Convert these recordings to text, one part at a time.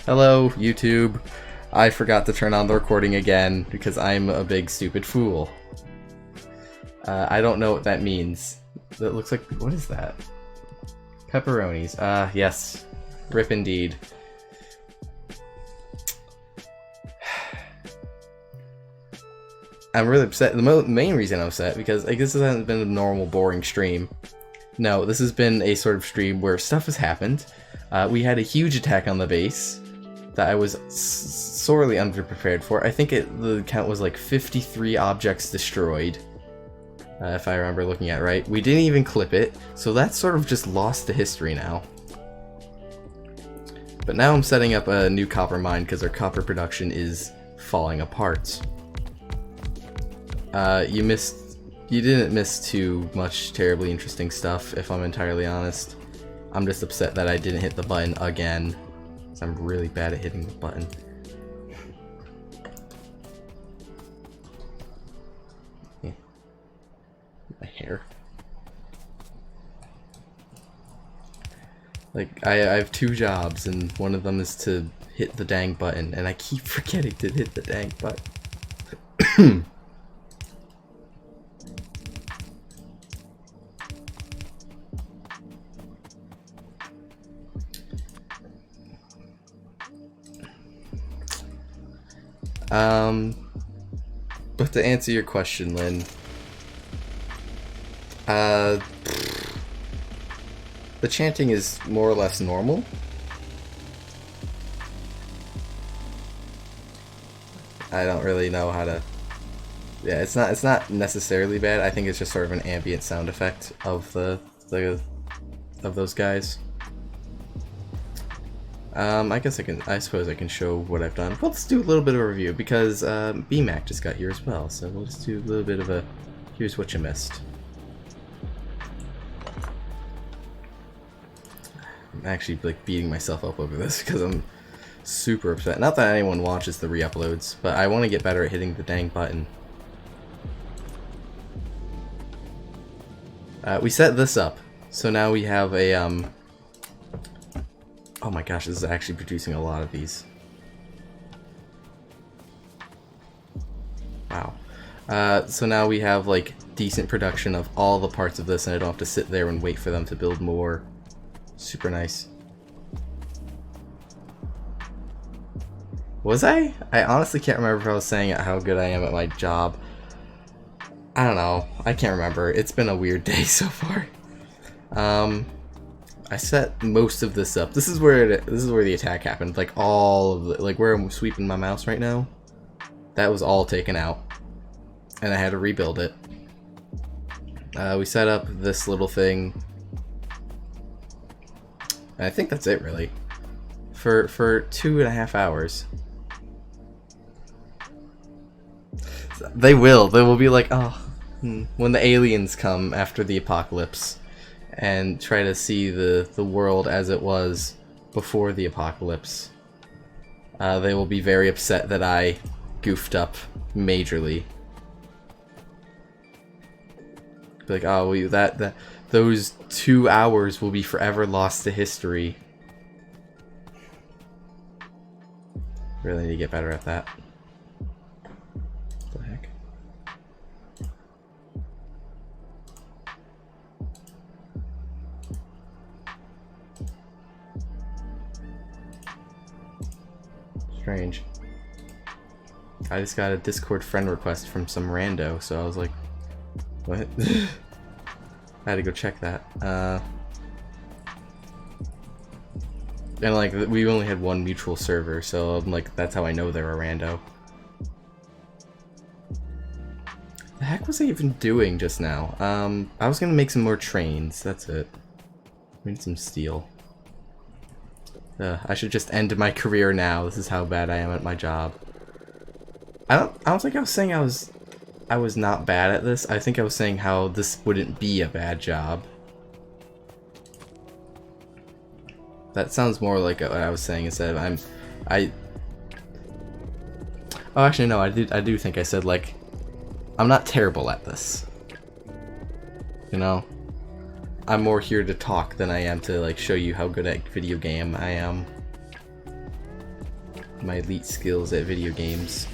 Hello, YouTube. I forgot to turn on the recording again because I'm a big stupid fool. I don't know what that means. That looks like... what is that? Pepperonis. Yes. Rip indeed. I'm really upset. The main reason I'm upset because I guess this hasn't been a normal boring stream. No, this has been a sort of stream where stuff has happened. We had a huge attack on the base that I was sorely underprepared for. I think the count was like 53 objects destroyed, if I remember looking at it right. We didn't even clip it, so that's sort of just lost to history now. But now I'm setting up a new copper mine because our copper production is falling apart. You didn't miss too much terribly interesting stuff, if I'm entirely honest. I'm just upset that I didn't hit the button again, because I'm really bad at hitting the button. Yeah. My hair. Like, I have two jobs, and one of them is to hit the dang button, and I keep forgetting to hit the dang button. But to answer your question, Lynn, the chanting is more or less normal. I don't really know how to... yeah, it's not necessarily bad. I think it's just sort of an ambient sound effect of of those guys. I suppose I can show what I've done. Well, let's do a little bit of a review because BMAC just got here as well, so we'll just do a little bit of a here's what you missed. I'm actually like beating myself up over this because I'm super upset. Not that anyone watches the re-uploads, but I want to get better at hitting the dang button. We set this up, so now we have a oh my gosh, this is actually producing a lot of these. Wow. So now we have like decent production of all the parts of this and I don't have to sit there and wait for them to build more. Super nice. Was I? I honestly can't remember if I was saying how good I am at my job. I don't know. I can't remember. It's been a weird day so far. I set most of this up. This is where the attack happened. Like all of the, like where I'm sweeping my mouse right now. That was all taken out, and I had to rebuild it. We set up this little thing. And I think that's it really. For 2.5 hours. They will be like, oh, when the aliens come after the apocalypse. And try to see the world as it was before the apocalypse. They will be very upset that I goofed up majorly. Be like, oh, those 2 hours will be forever lost to history. Really need to get better at that. What the heck? Strange. I just got a Discord friend request from some rando, so I was like, what? I had to go check that. And like, we only had one mutual server, so I'm like, that's how I know they're a rando. The heck was I even doing just now? I was gonna make some more trains, that's it. We need some steel. I should just end my career now. This is how bad I am at my job. I don't think I was saying I was not bad at this. I think I was saying how this wouldn't be a bad job. That sounds more like what I was saying instead of oh, actually no, I do think I said like I'm not terrible at this. You know? I'm more here to talk than I am to like show you how good at video game I am. my elite skills at video games.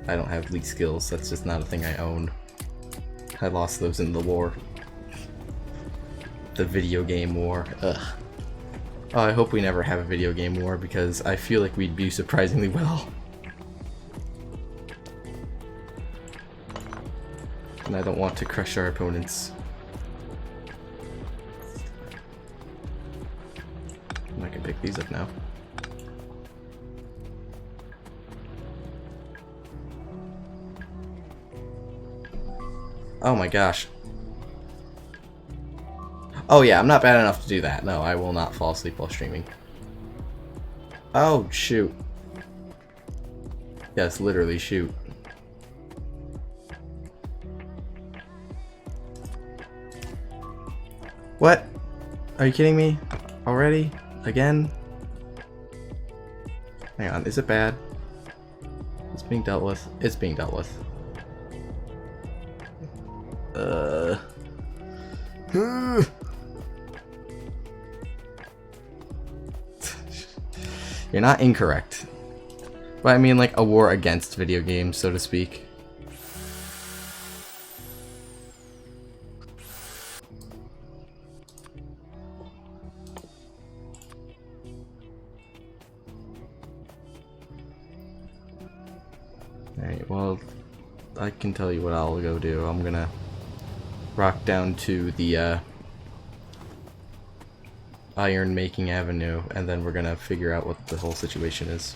I don't have elite skills, that's just not a thing I own. I lost those in the war. The video game war. Ugh. Oh, I hope we never have a video game war because I feel like we'd do surprisingly well. And I don't want to crush our opponents. I can pick these up now. Oh my gosh. Oh yeah, I'm not bad enough to do that. No, I will not fall asleep while streaming. Oh, shoot. Yes, literally shoot. What? Are you kidding me? Already? Again? Hang on, is it bad? It's being dealt with. It's being dealt with. You're not incorrect. But I mean like a war against video games, so to speak. Alright, well, I can tell you what I'll go do. I'm gonna rock down to the iron making avenue, and then we're gonna figure out what the whole situation is.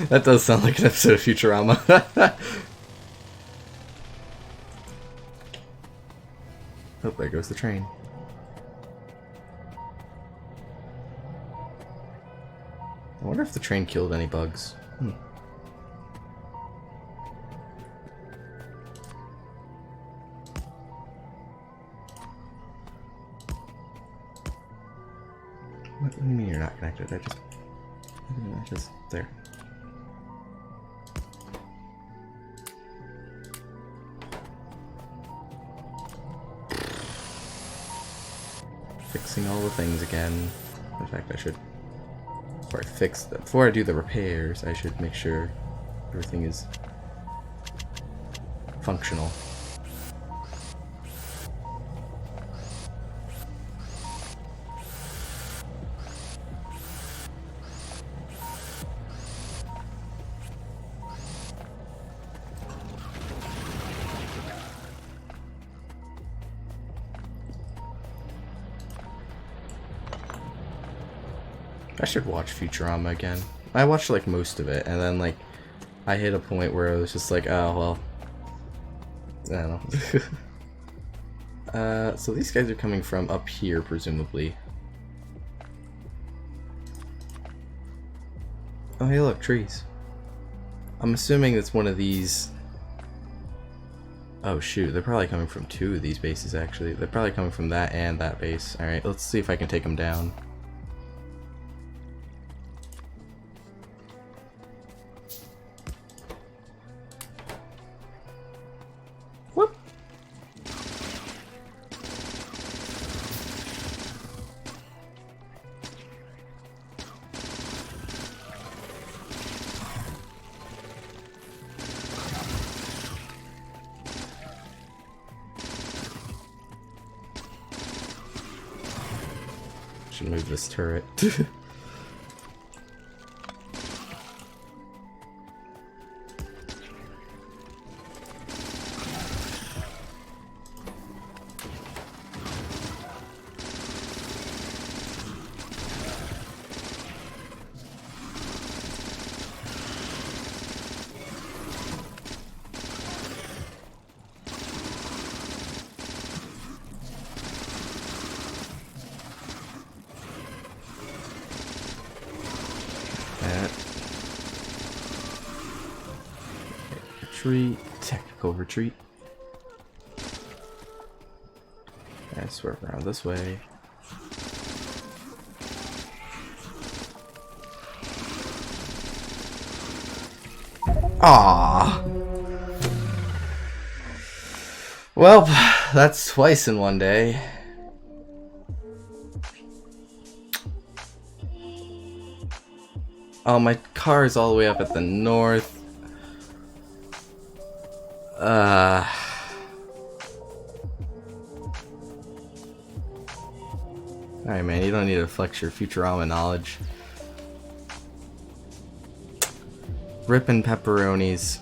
That does sound like an episode of Futurama. Oh, there goes the train. I wonder if the train killed any bugs. What do you mean you're not connected? I just there. Fixing all the things again. In fact, I should. Before I do the repairs, I should make sure everything is functional. I should watch Futurama again. I watched like most of it, and then like I hit a point where it was just like, oh well, I don't know. So these guys are coming from up here, presumably. Oh hey, look, trees. I'm assuming it's one of these. Oh shoot, they're probably coming from two of these bases actually. They're probably coming from that and that base. Alright, let's see if I can take them down. Whoop! Should move this turret. Retreat, technical retreat. And swerve around this way. Ah. Well, that's twice in one day. Oh, my car is all the way up at the north. Alright, man, you don't need to flex your Futurama knowledge. Rippin' pepperonis.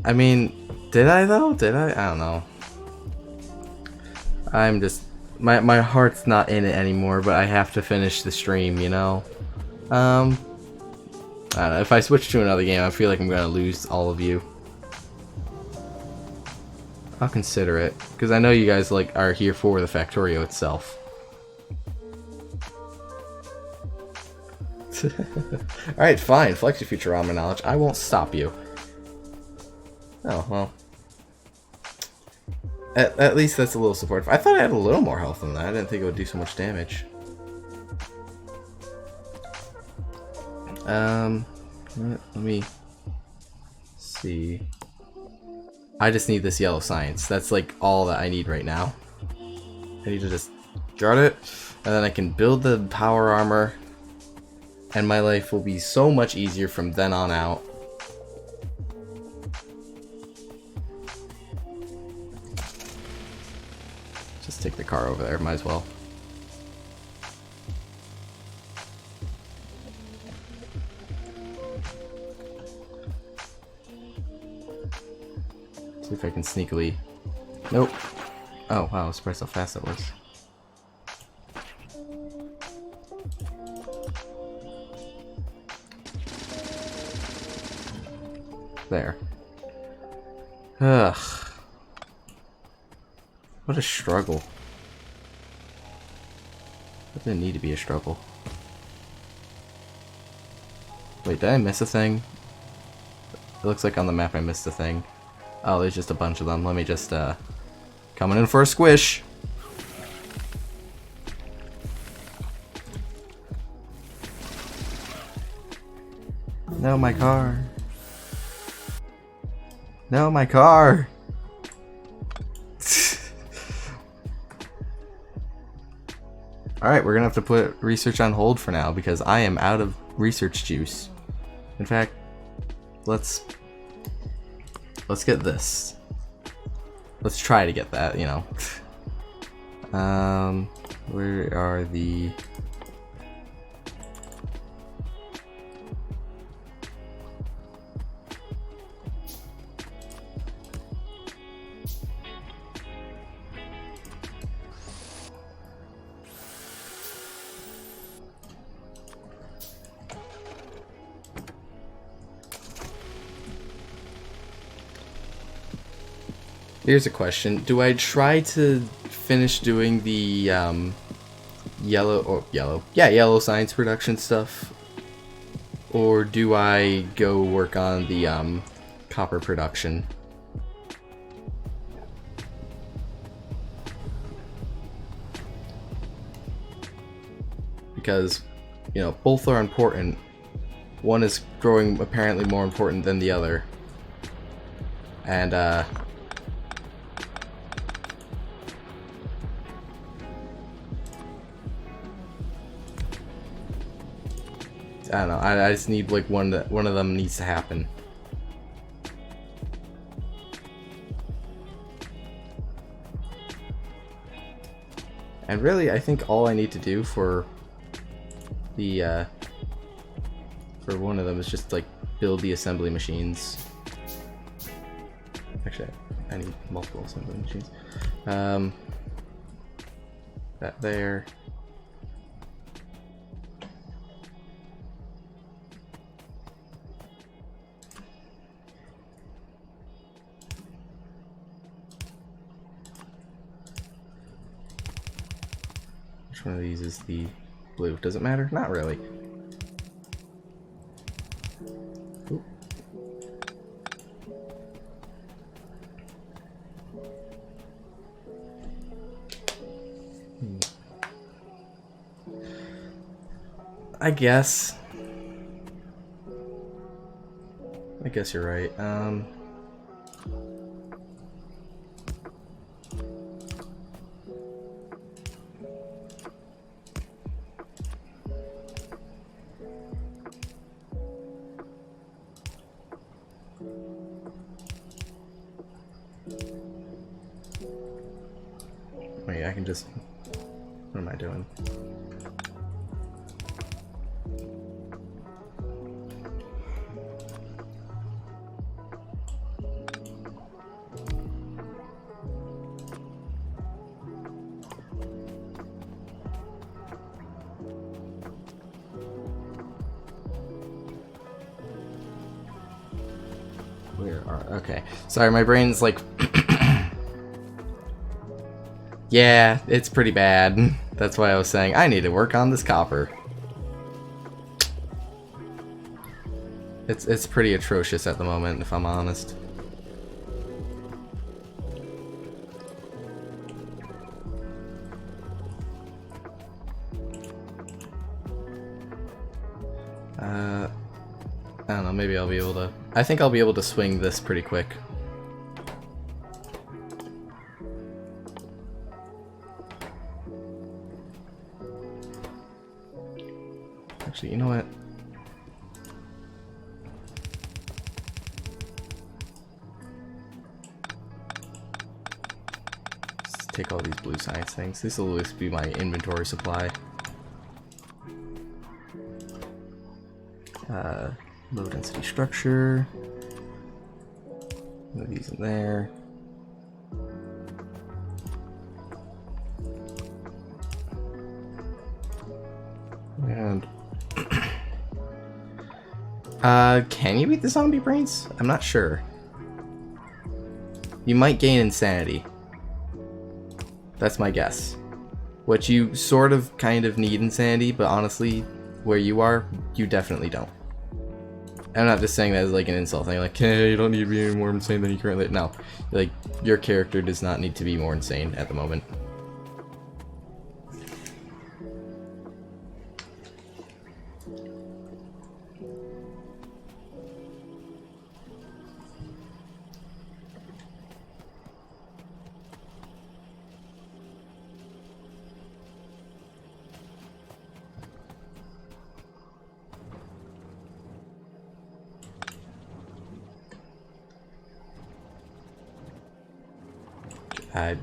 I mean, did I though? Did I? I don't know. I'm just... My heart's not in it anymore, but I have to finish the stream, you know? I don't know. If I switch to another game, I feel like I'm gonna lose all of you. I'll consider it, because I know you guys like are here for the Factorio itself. Alright, fine. Flex your Futurama knowledge. I won't stop you. Oh, well. At least that's a little supportive. I thought I had a little more health than that. I didn't think it would do so much damage. Let me see. I just need this yellow science. That's like all that I need right now. I need to just guard it, and then I can build the power armor, and my life will be so much easier from then on out. Just take the car over there, might as well. See if I can sneakily... Nope. Oh, wow, I was surprised how fast that was. There. Ugh. What a struggle. That didn't need to be a struggle. Wait, did I miss a thing? It looks like on the map I missed a thing. Oh, there's just a bunch of them. Let me just, coming in for a squish. No, my car. No, my car. Alright, we're gonna have to put research on hold for now because I am out of research juice. In fact, let's get this. Let's try to get that, you know. Where are the... Here's a question. Do I try to finish doing the yellow science production stuff? Or do I go work on the copper production? Because, you know, both are important. One is growing apparently more important than the other. And I don't know. I just need like one of them needs to happen. And really, I think all I need to do for the for one of them is just like build the assembly machines. Actually, I need multiple assembly machines. That there. Which one of these is the blue? Does it matter? Not really. Ooh. I guess. I guess you're right. Wait, I can just... What am I doing? Where are... Okay. Sorry, my brain's like... Yeah, it's pretty bad. That's why I was saying I need to work on this copper. It's pretty atrocious at the moment, if I'm honest. I don't know, maybe I'll be able to... I think I'll be able to swing this pretty quick. Actually, you know what? Let's take all these blue science things. This will at least be my inventory supply. Low density structure. Move these in there. And can you eat the zombie brains? I'm not sure. You might gain insanity. That's my guess. Which you sort of kind of need insanity, but honestly, where you are, you definitely don't. I'm not just saying that as like an insult thing, like, hey, you don't need to be any more insane than you currently... No. Like, your character does not need to be more insane at the moment. I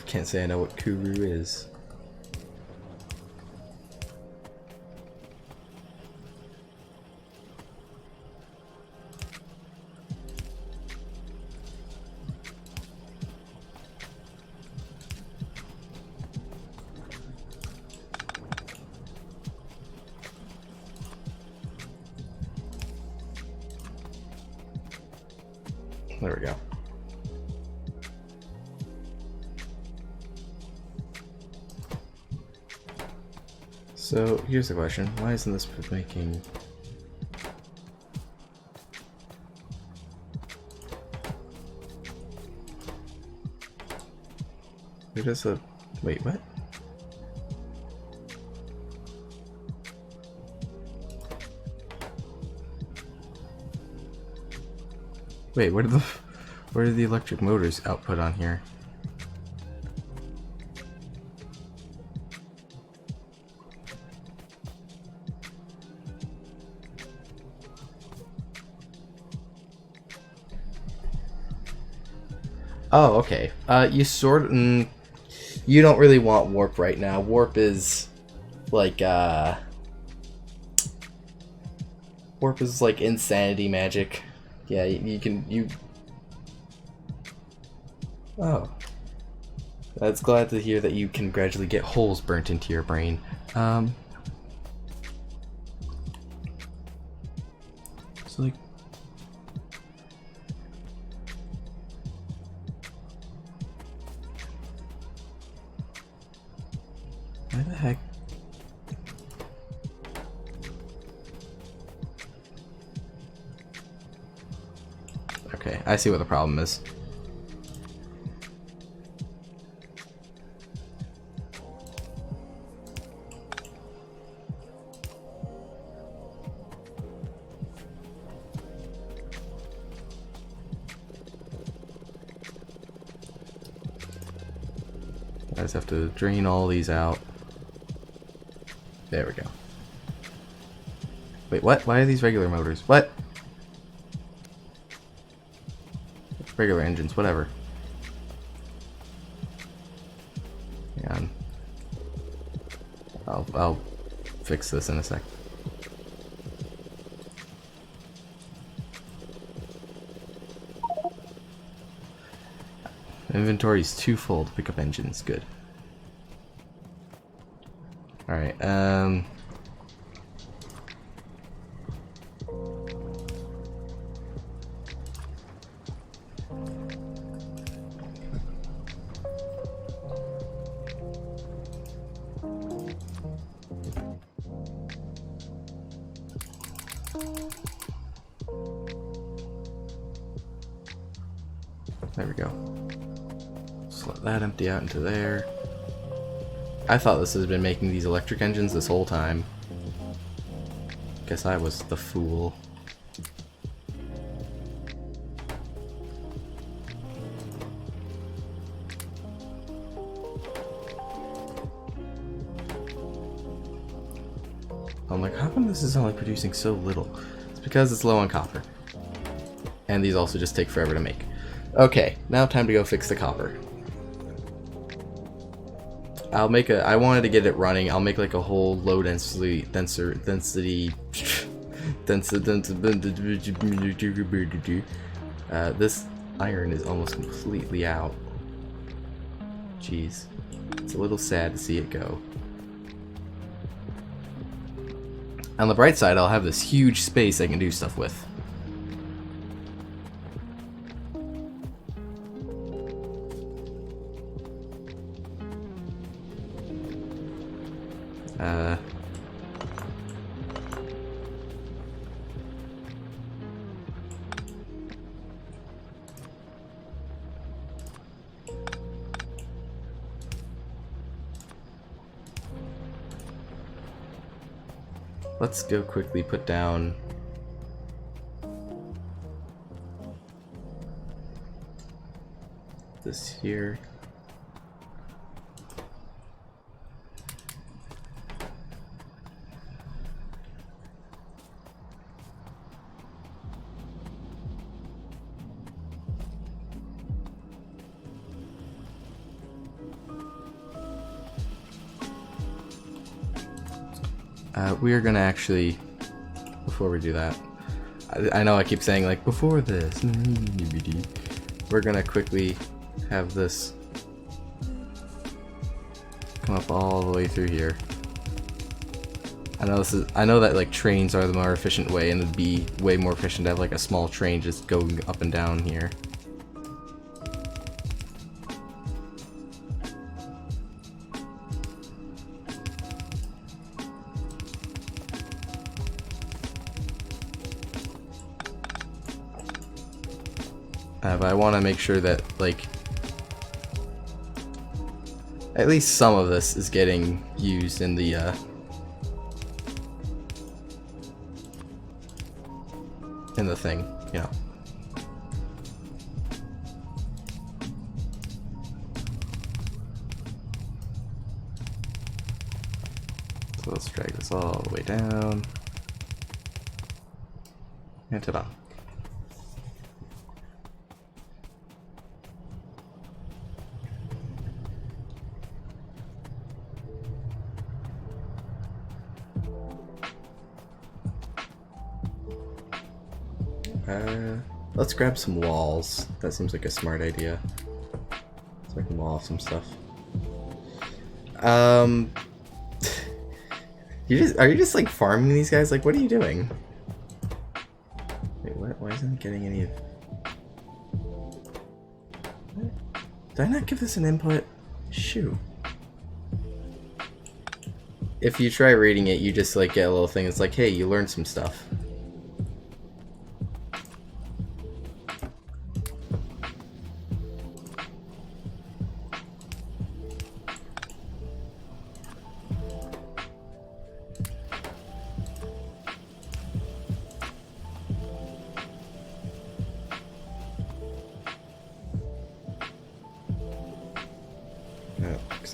can't say I know what Kuru is. There we go. So here's the question, why isn't this making... It is a... Wait, what? Wait, where did the electric motors output on here? Oh, okay. You sort of... you don't really want warp right now. Warp is like, warp is like insanity magic. Yeah, you... Oh. That's glad to hear that you can gradually get holes burnt into your brain. So like... Why the heck? Okay, I see what the problem is. I just have to drain all these out. There we go. Wait, what? Why are these regular motors? What? Regular engines, whatever. Hang on. I'll fix this in a sec. Inventory's too full to pick up engines. Good. Alright, there we go. Just let that empty out into there. I thought this has been making these electric engines this whole time. Guess I was the fool. I'm like, how come this is only producing so little? It's because it's low on copper. And these also just take forever to make. Okay, now time to go fix the copper. I'll make a, I wanted to get it running. I'll make like a whole low density, this iron is almost completely out. Jeez. It's a little sad to see it go. On the bright side, I'll have this huge space I can do stuff with. Let's go quickly put down this here. We are gonna actually, before we do that, I know I keep saying like before this, we're gonna quickly have this come up all the way through here. I know that like trains are the more efficient way, and it'd be way more efficient to have like a small train just going up and down here. But I want to make sure that, like, at least some of this is getting used in the, thing, you know. So let's drag this all the way down. And ta-da. Let's grab some walls. That seems like a smart idea. So I can wall off some stuff. Are you just like farming these guys? Like, what are you doing? Wait, what? Why isn't it getting any of... What? Did I not give this an input? Shoot. If you try reading it, you just like get a little thing. It's like, hey, you learned some stuff.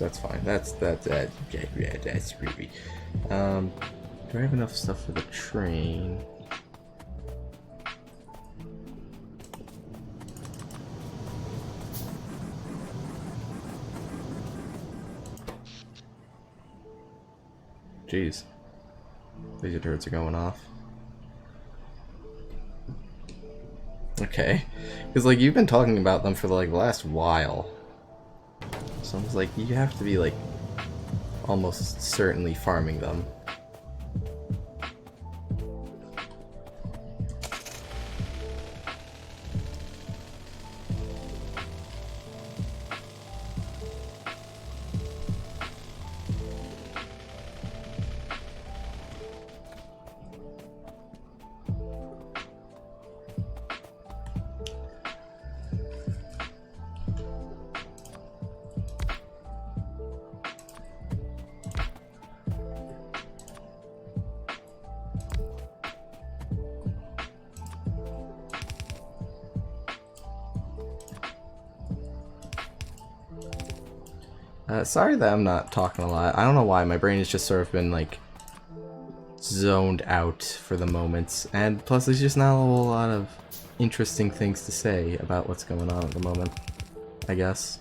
works. That's fine. That's yeah, that's creepy. Do I have enough stuff for the train? Jeez. Laser turrets are going off. Okay. Because, like, you've been talking about them for, like, the last while. So I was like, you have to be, like, almost certainly farming them. Sorry that I'm not talking a lot. I don't know why. My brain has just sort of been, like, zoned out for the moment. And plus, there's just not a whole lot of interesting things to say about what's going on at the moment, I guess.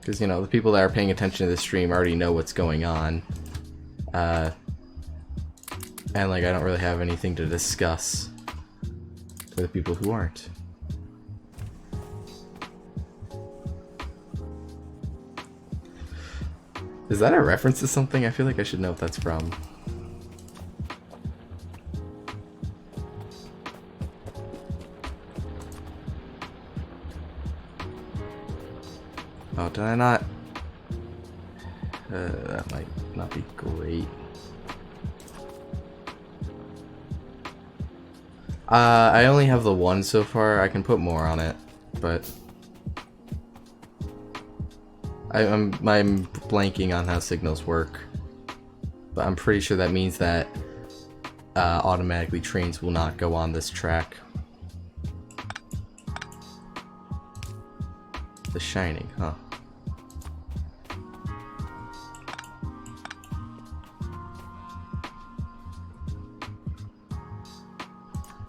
Because, you know, the people that are paying attention to the stream already know what's going on. And, like, I don't really have anything to discuss for the people who aren't. Is that a reference to something? I feel like I should know what that's from. Oh, did I not? That might not be great. I only have the one so far. I can put more on it, but I'm blanking on how signals work. But I'm pretty sure that means that automatically trains will not go on this track. The Shining, huh?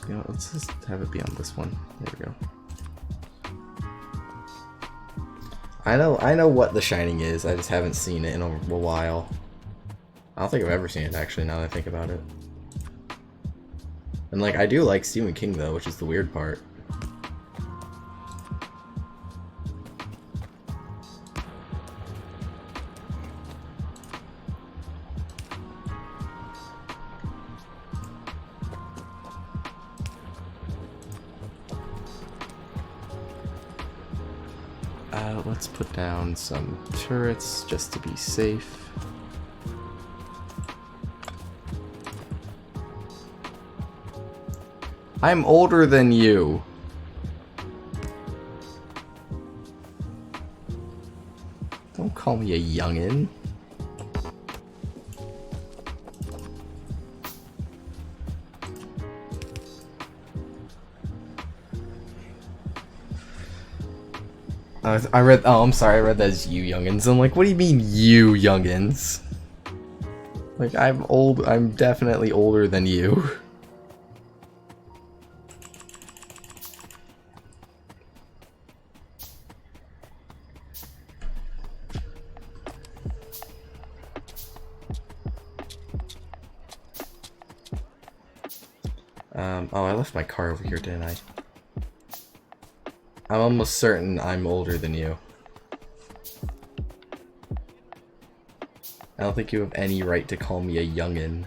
You know, let's just have it be on this one. There we go. I know what The Shining is. I just haven't seen it in a while. I don't think I've ever seen it, actually, now that I think about it. And, like, I do like Stephen King, though, which is the weird part. Let's put down some turrets just to be safe. I'm older than you. Don't call me a youngin'. I read. Oh, I'm sorry. I read that as you youngins. I'm like, what do you mean, you youngins? Like, I'm old. I'm definitely older than you. Oh, I left my car over here, didn't I? I'm almost certain I'm older than you. I don't think you have any right to call me a youngin'.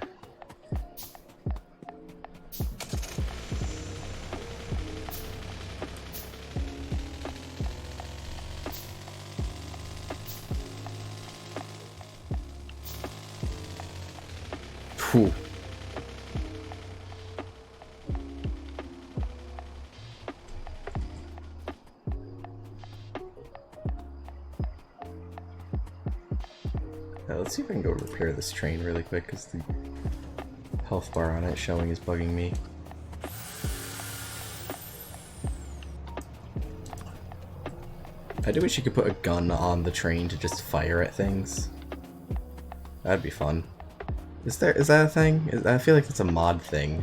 Phew. Let's see if I can go repair this train really quick, because the health bar on it showing is bugging me. I do wish you could put a gun on the train to just fire at things. That'd be fun. Is that a thing? I feel like it's a mod thing.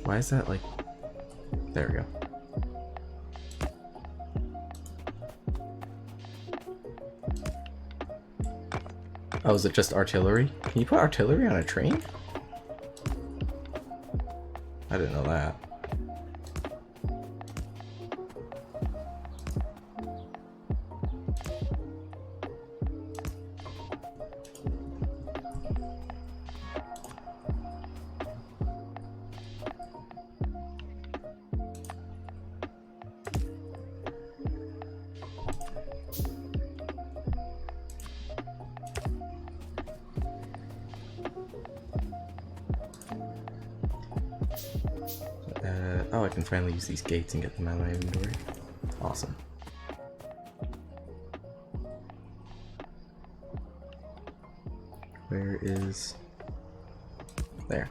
Why is that like... There we go. Oh, is it just artillery? Can you put artillery on a train? I didn't know that. Oh, I can finally use these gates and get them out of my inventory. Awesome. Where is... There.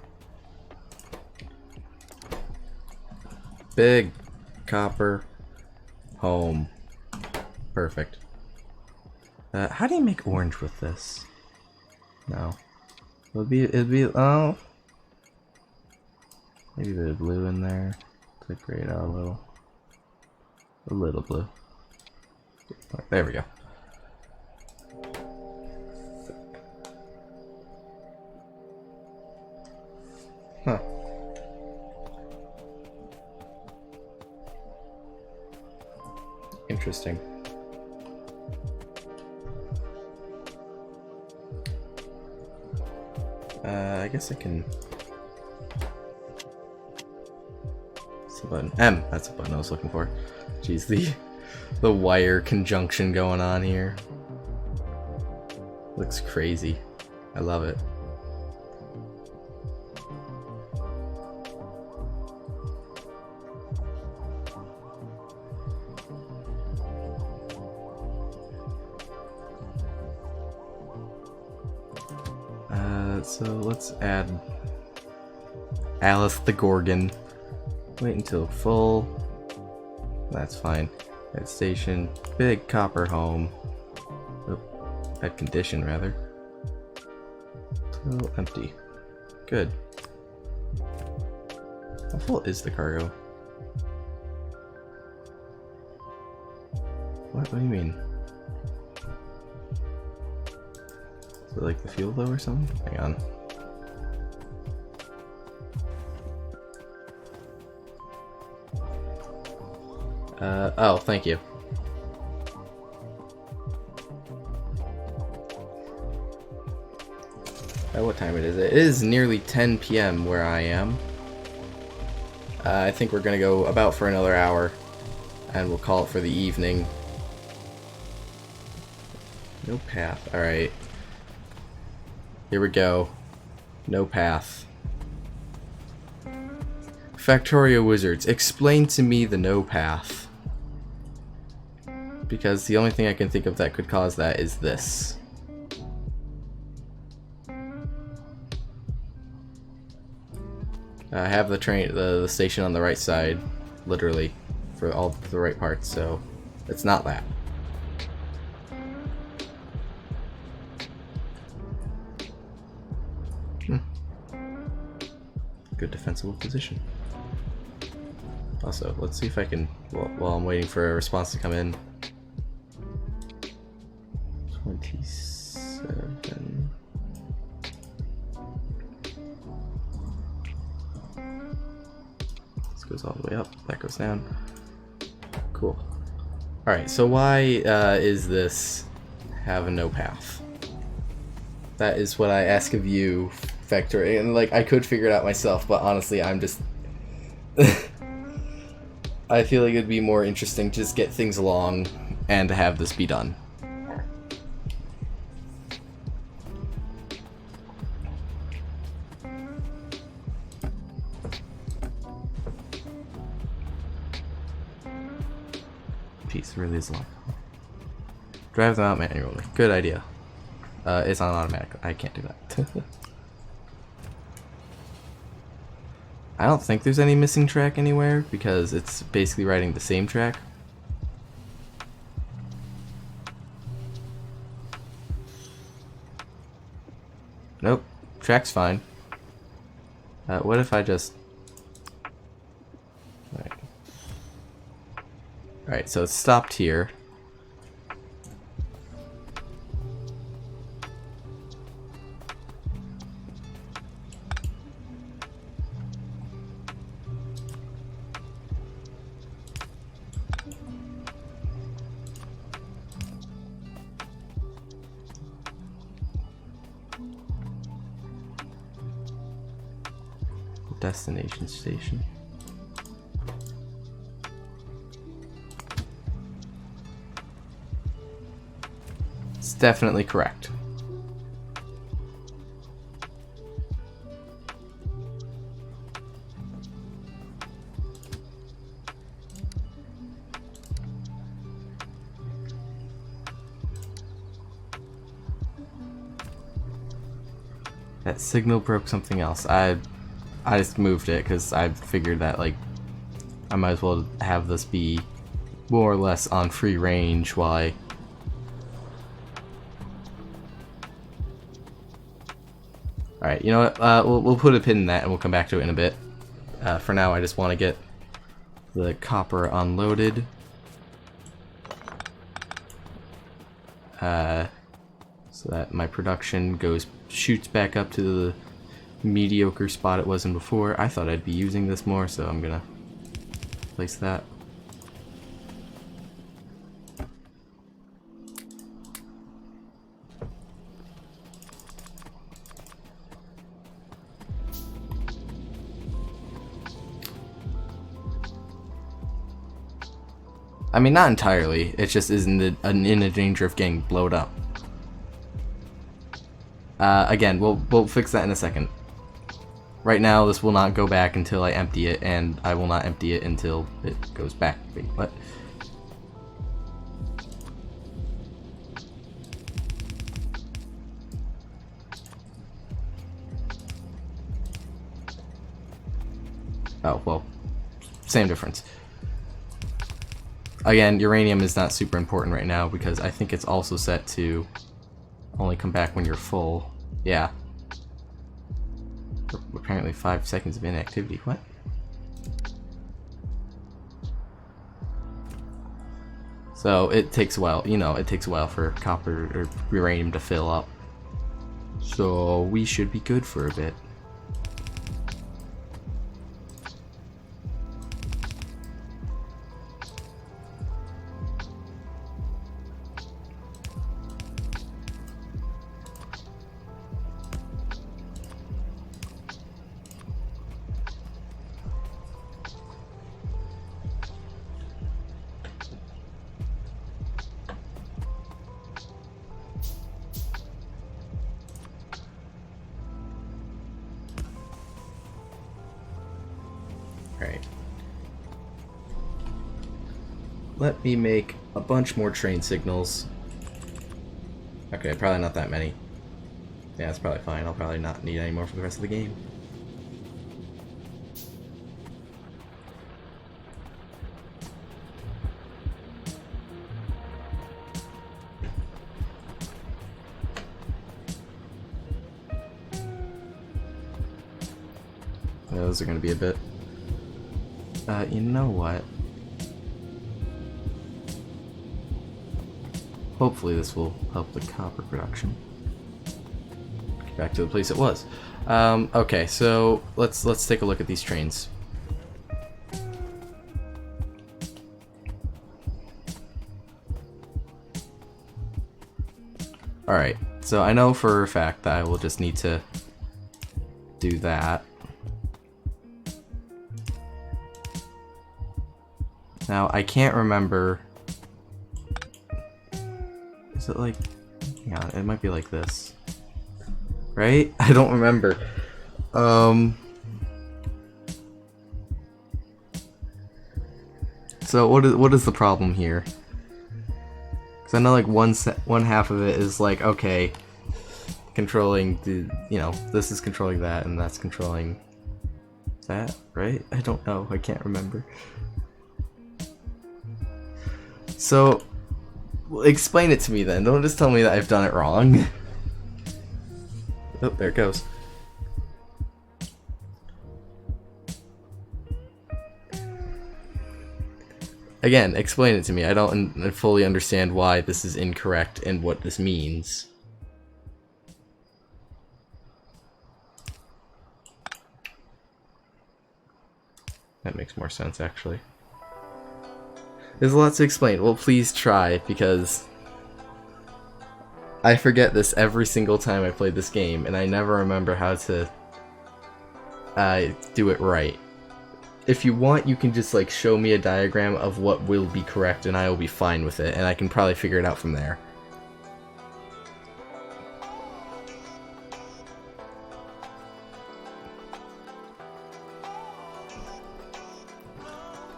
Big copper home. Perfect. How do you make orange with this? No. It'd be, oh. Maybe a bit of blue in there to grade out a little blue. There we go. Huh. Interesting. I guess I can... What's the button? M! That's the button I was looking for. Jeez, the wire conjunction going on here. Looks crazy. I love it. So let's add Alice the Gorgon. Wait until full. That's fine. Add station. Big copper home. Oh, add condition rather. Still empty. Good. How full is the cargo? What do you mean? Is it like the fuel though or something? Hang on. Oh, thank you. What time it is? It is nearly 10 p.m. where I am. I think we're gonna go about for another hour, and we'll call it for the evening. No path. Alright. Here we go. No path. Factorio wizards, explain to me the no path. Because the only thing I can think of that could cause that is this. I have the train, the station on the right side, literally, for all the right parts, so it's not that. Good defensible position. Also, let's see if I can, while I'm waiting for a response to come in. 27. This goes all the way up, that goes down. Cool. Alright, so why is this have a no path? That is what I ask of you, Factorio, and like I could figure it out myself, but honestly I'm just I feel like it'd be more interesting to just get things along and to have this be done. Jeez, really is long. Drive them out manually. Good idea. It's on automatic. I can't do that. I don't think there's any missing track anywhere because it's basically riding the same track. Nope, track's fine. What if I just... Alright, so it's stopped here. Destination station. It's definitely correct. That signal broke something else. I just moved it because I figured that, like, I might as well have this be more or less on free range while I... Alright, you know what? We'll put a pin in that and we'll come back to it in a bit. For now, I just want to get the copper unloaded. So that my production shoots back up to the mediocre spot it was in before. I thought I'd be using this more, so I'm gonna place that. I mean, not entirely. It just isn't in a danger of getting blown up. Again, we'll fix that in a second. Right now, this will not go back until I empty it, and I will not empty it until it goes back. Wait, what? Oh, well, same difference. Again, uranium is not super important right now because I think it's also set to only come back when you're full. Yeah. Apparently 5 seconds of inactivity. What? So it takes a while, you know, it takes a while for copper or uranium to fill up. So we should be good for a bit. Alright. Let me make a bunch more train signals. Okay, probably not that many. Yeah, that's probably fine. I'll probably not need any more for the rest of the game. Those are going to be a bit... you know what? Hopefully this will help the copper production. Get back to the place it was. Okay, so let's take a look at these trains. Alright, so I know for a fact that I will just need to do that. Now, I can't remember... Is it like... Yeah, it might be like this. Right? I don't remember. So what is the problem here? Because I know like one half of it is like, okay, controlling the, you know, this is controlling that and that's controlling that, right? I don't know, I can't remember. So, explain it to me then. Don't just tell me that I've done it wrong. Oh, there it goes. Again, explain it to me. I don't fully understand why this is incorrect and what this means. That makes more sense, actually. There's a lot to explain. Well, please try, because I forget this every single time I play this game, and I never remember how to do it right. If you want, you can just like show me a diagram of what will be correct, and I will be fine with it, and I can probably figure it out from there.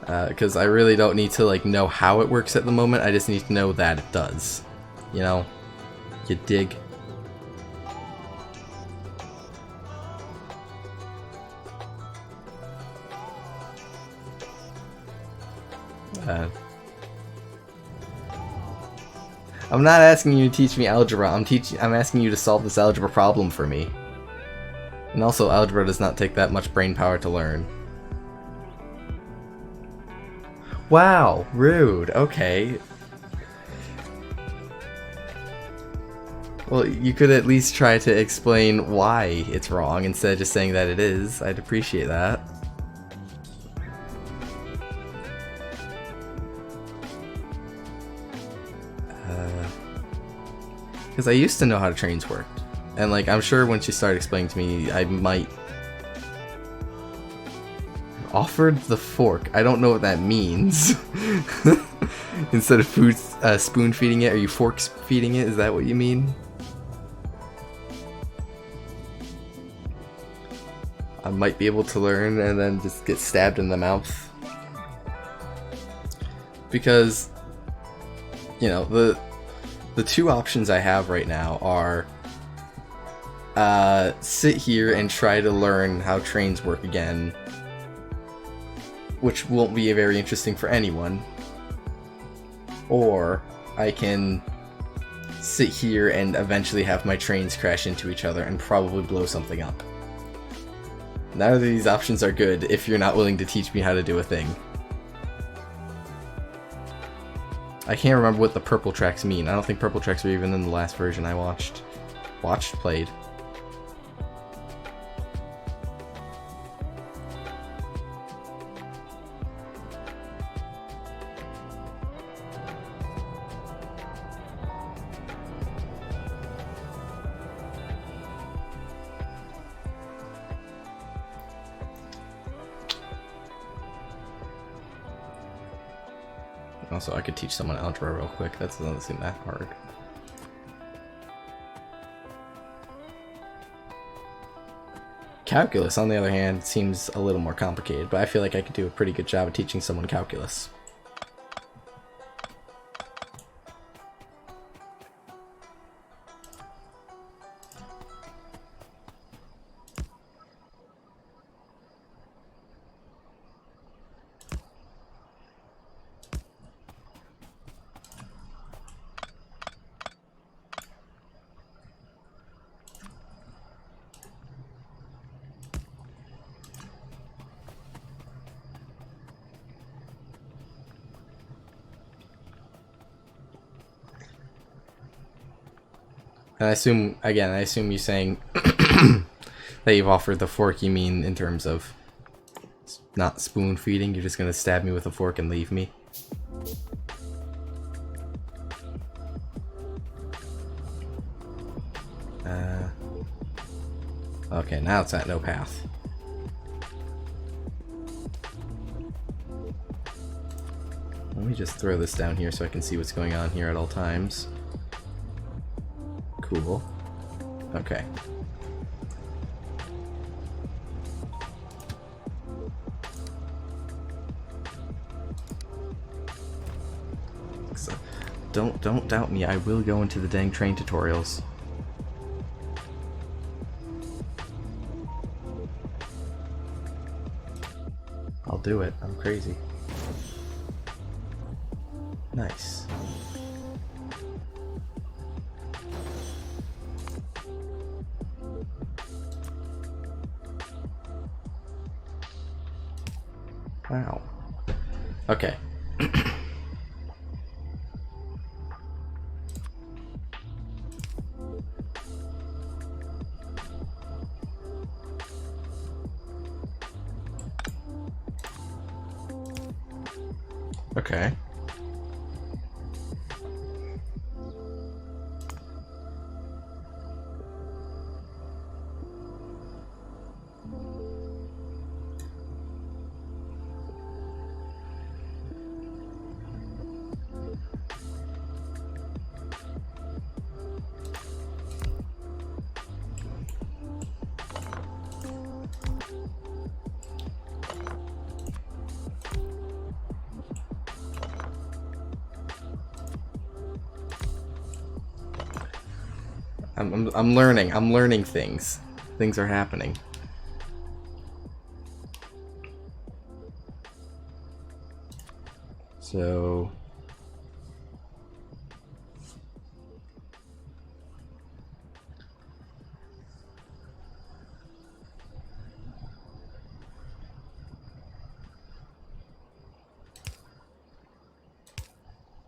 Because I really don't need to like know how it works at the moment. I just need to know that it does. You know? You dig? I'm not asking you to teach me algebra. I'm asking you to solve this algebra problem for me. And also, algebra does not take that much brain power to learn. Wow, rude. Okay. Well, you could at least try to explain why it's wrong instead of just saying that it is. I'd appreciate that. Because I used to know how trains worked. And like, I'm sure once you start explaining to me, I might... Offered the fork. I don't know what that means. Instead of food, spoon feeding it, are you fork feeding it? Is that what you mean? I might be able to learn and then just get stabbed in the mouth. Because, you know, the two options I have right now are sit here and try to learn how trains work again, which won't be very interesting for anyone, or I can sit here and eventually have my trains crash into each other and probably blow something up. Neither of these options are good if you're not willing to teach me how to do a thing. I can't remember what the purple tracks mean. I don't think purple tracks were even in the last version I played. Also, I could teach someone algebra real quick. That doesn't seem that hard. Calculus, on the other hand, seems a little more complicated, but I feel like I could do a pretty good job of teaching someone calculus. And I assume you saying that you've offered the fork, you mean in terms of not spoon feeding, you're just gonna stab me with a fork and leave me? Okay, now it's at no path. Let me just throw this down here so I can see what's going on here at all times. Cool. Okay. So, don't doubt me. I will go into the dang train tutorials. I'll do it. I'm crazy. Nice. Wow. Okay. Okay. I'm learning. I'm learning things. Things are happening. So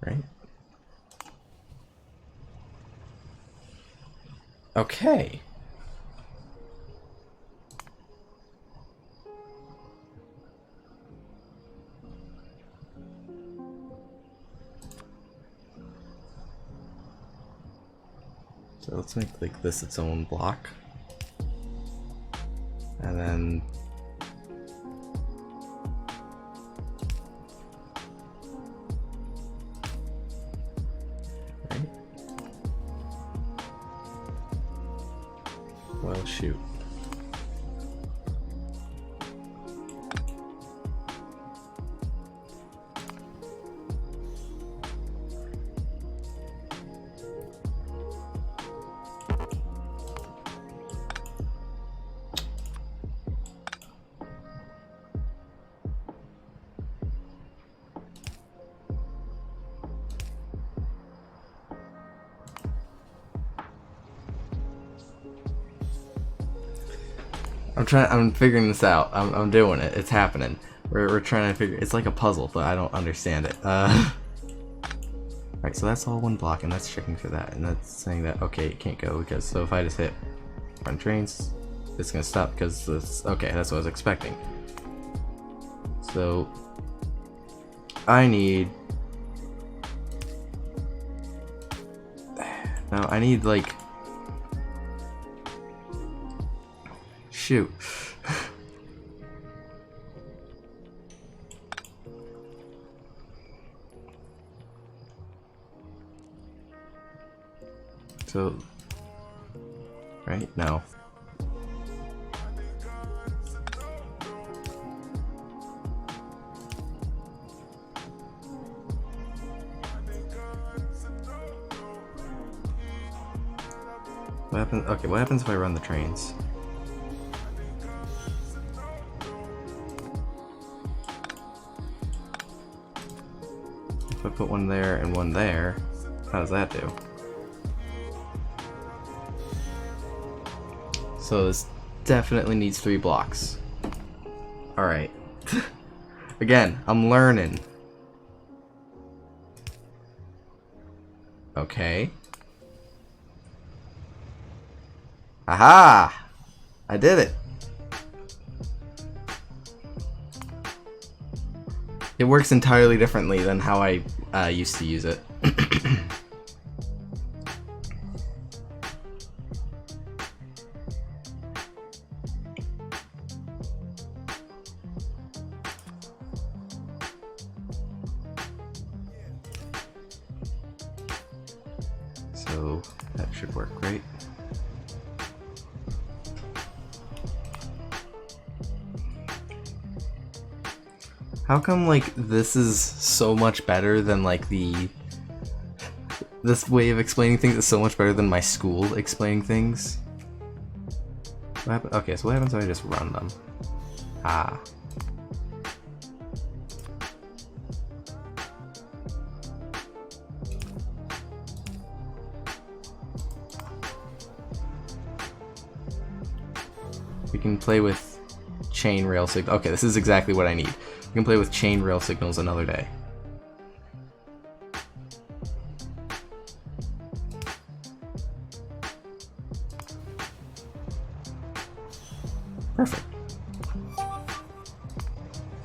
right. Okay. So let's make like this its own block. And then right. Well, shoot. I'm figuring this out. I'm doing it. It's happening. We're trying to figure. It's like a puzzle, but I don't understand it. Right. So that's all one block, and that's checking for that, and that's saying that okay, it can't go because so if I just hit run trains, it's gonna stop because this. Okay, that's what I was expecting. So I need. No, I need like. Shoot. So, right? No. What happens? Okay, what happens if I run the trains? If I put one there and one there, how does that do? So this definitely needs 3 blocks. Alright. Again, I'm learning. Okay. Aha! I did it. It works entirely differently than how I used to use it. So that should work, right? How come like this is so much better than like the This way of explaining things is so much better than my school explaining things. What happen? Okay, so what happens if I just run them? Ah. We can play with chain rail signal. Okay, this is exactly what I need. We can play with chain rail signals another day. Perfect.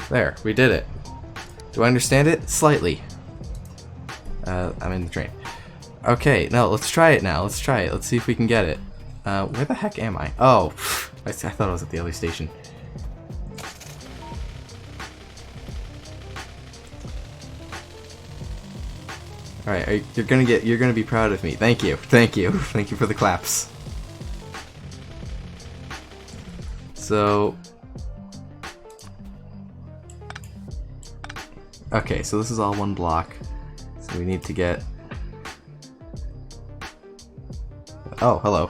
There, we did it. Do I understand it? Slightly. I'm in the train. Okay, no, let's try it now. Let's try it. Let's see if we can get it. Where the heck am I? Oh, I thought I was at the other station. All right, you're gonna be proud of me. Thank you, thank you, thank you for the claps. So, okay, so this is all one block. So we need to get. Oh, hello.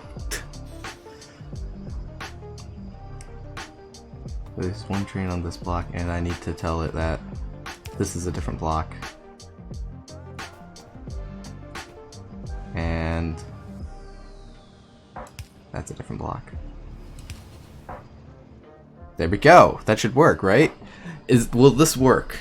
There's one train on this block, and I need to tell it that this is a different block. And that's a different block. There we go. That should work, right? Will this work?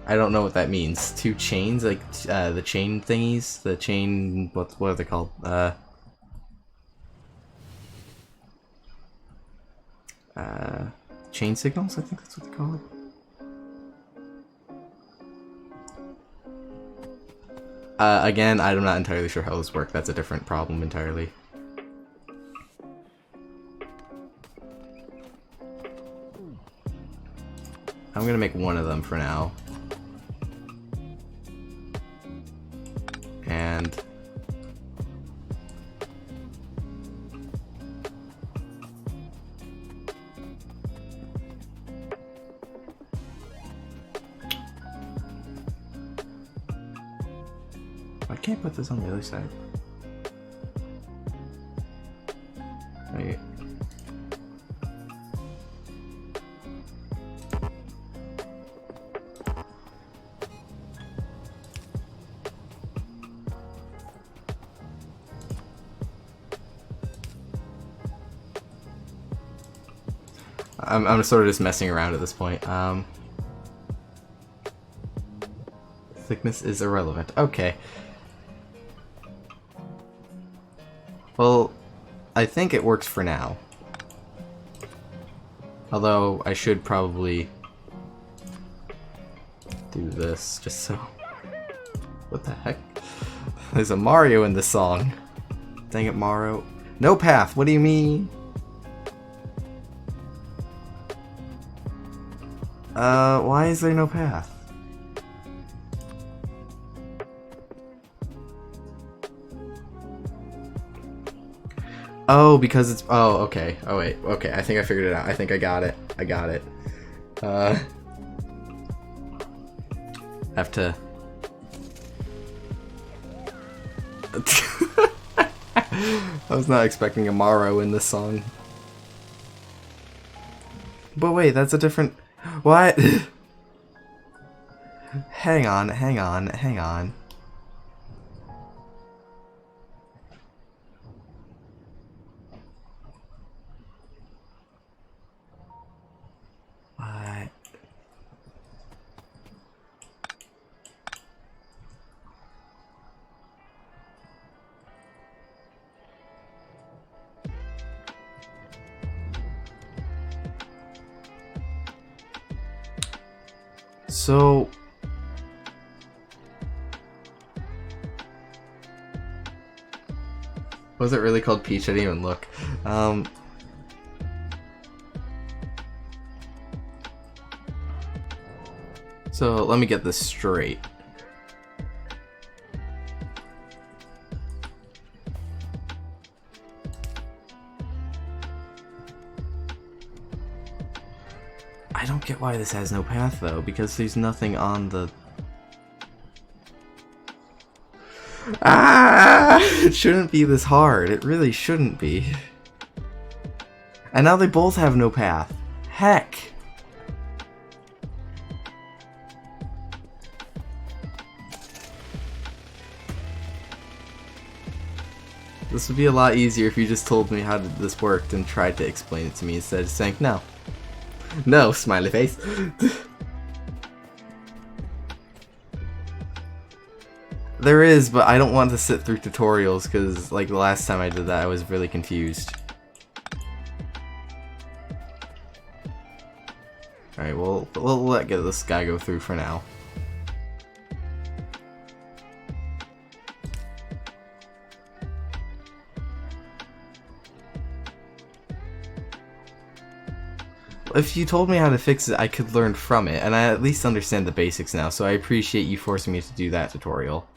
I don't know what that means. Two chains, like the chain thingies, the chain. What are they called? Chain signals. I think that's what they call it. Again, I'm not entirely sure how those work. That's a different problem entirely. I'm gonna make one of them for now. And I can't put this on the other side. Wait. I'm sort of just messing around at this point. Thickness is irrelevant. Okay. Well, I think it works for now. Although, I should probably do this, just so... What the heck? There's a Mario in this song. Dang it, Mario. No path, what do you mean? Why is there no path? Oh, because it's... Oh, okay. Oh, wait. Okay, I think I figured it out. I think I got it. I got it. Have to... I was not expecting a Morrow in this song. But wait, that's a different... What? Hang on, hang on, hang on. What? So... Was it really called Peach? I didn't even look. So let me get this straight. don't get why this has no path though, because there's nothing on the... Ah! It shouldn't be this hard. It really shouldn't be. And now they both have no path. Heck! This would be a lot easier if you just told me how this worked and tried to explain it to me instead of saying no. No, smiley face. There is, but I don't want to sit through tutorials because, like, the last time I did that, I was really confused. Alright, well, we'll let this guy go through for now. If you told me how to fix it, I could learn from it, and I at least understand the basics now, so I appreciate you forcing me to do that tutorial.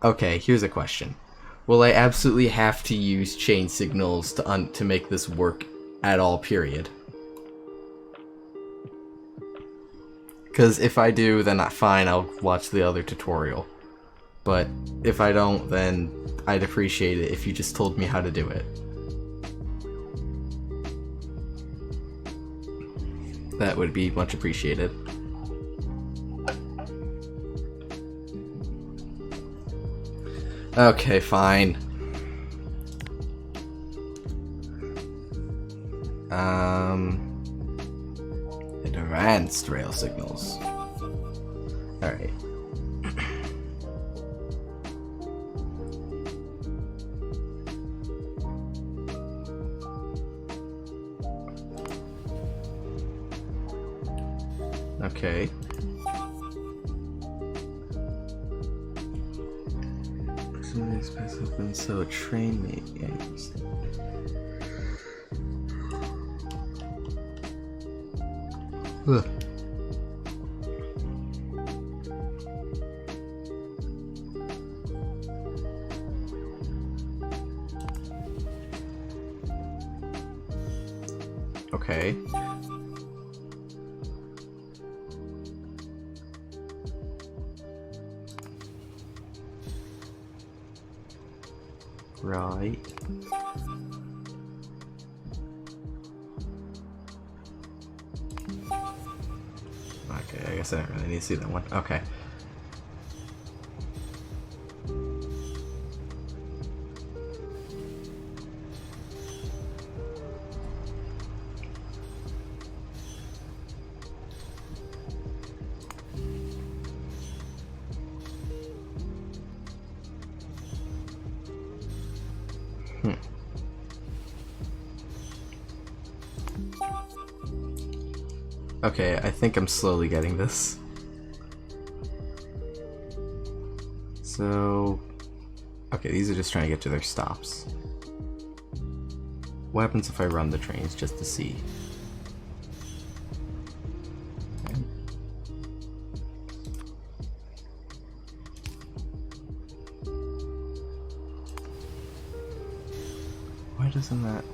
Okay, here's a question. Will I absolutely have to use chain signals to make this work at all, period? Because if I do, then fine, I'll watch the other tutorial. But if I don't, then I'd appreciate it if you just told me how to do it. That would be much appreciated. Okay, fine. Advanced rail signals. Alright. Okay. Some of these places have been so train me. Ugh. Okay. Right. Okay, I guess I don't really need to see that one. Okay. Okay, I think I'm slowly getting this. So... Okay, these are just trying to get to their stops. What happens if I run the trains just to see? Okay. Why doesn't that...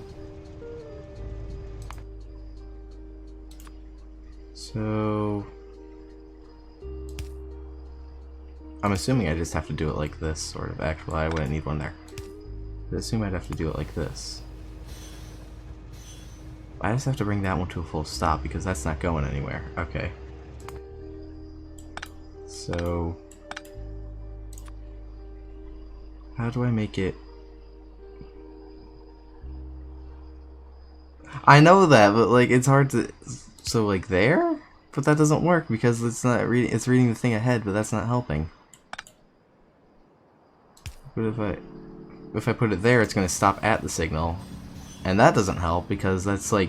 So... I'm assuming I just have to do it like this, sort of. Actually, I wouldn't need one there. I assume I'd have to do it like this. I just have to bring that one to a full stop because that's not going anywhere. Okay. So... how do I make it... I know that, but like, it's hard to... So like there? But that doesn't work because it's not reading. It's reading the thing ahead, but that's not helping. But if I put it there, it's gonna stop at the signal, and that doesn't help because that's like.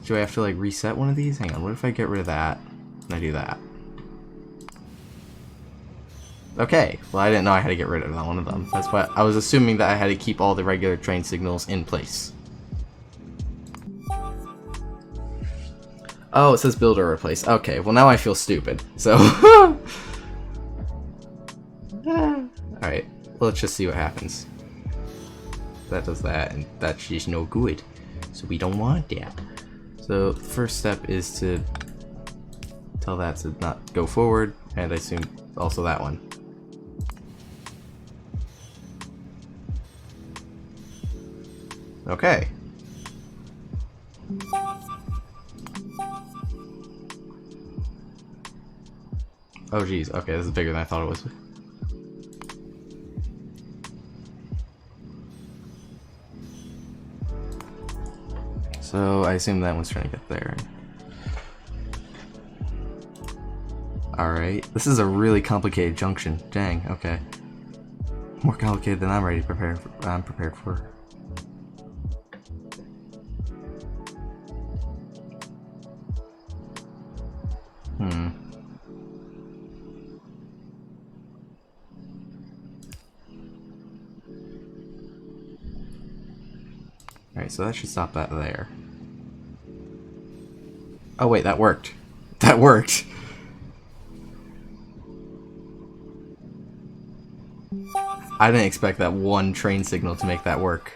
Do I have to like reset one of these? Hang on. What if I get rid of that and I do that? Okay. Well, I didn't know I had to get rid of one of them. That's why I was assuming that I had to keep all the regular train signals in place. Oh, it says build or replace. Okay, well now I feel stupid. So... Alright. let's just see what happens. That does that, and that's just no good. So we don't want that. So the first step is to tell that to not go forward, and I assume also that one. Okay. Oh geez, okay, this is bigger than I thought it was. So I assume that one's trying to get there. Alright, this is a really complicated junction. Dang, okay. More complicated than I'm prepared for. Alright, so that should stop that there. Oh wait, that worked. That worked! I didn't expect that one train signal to make that work.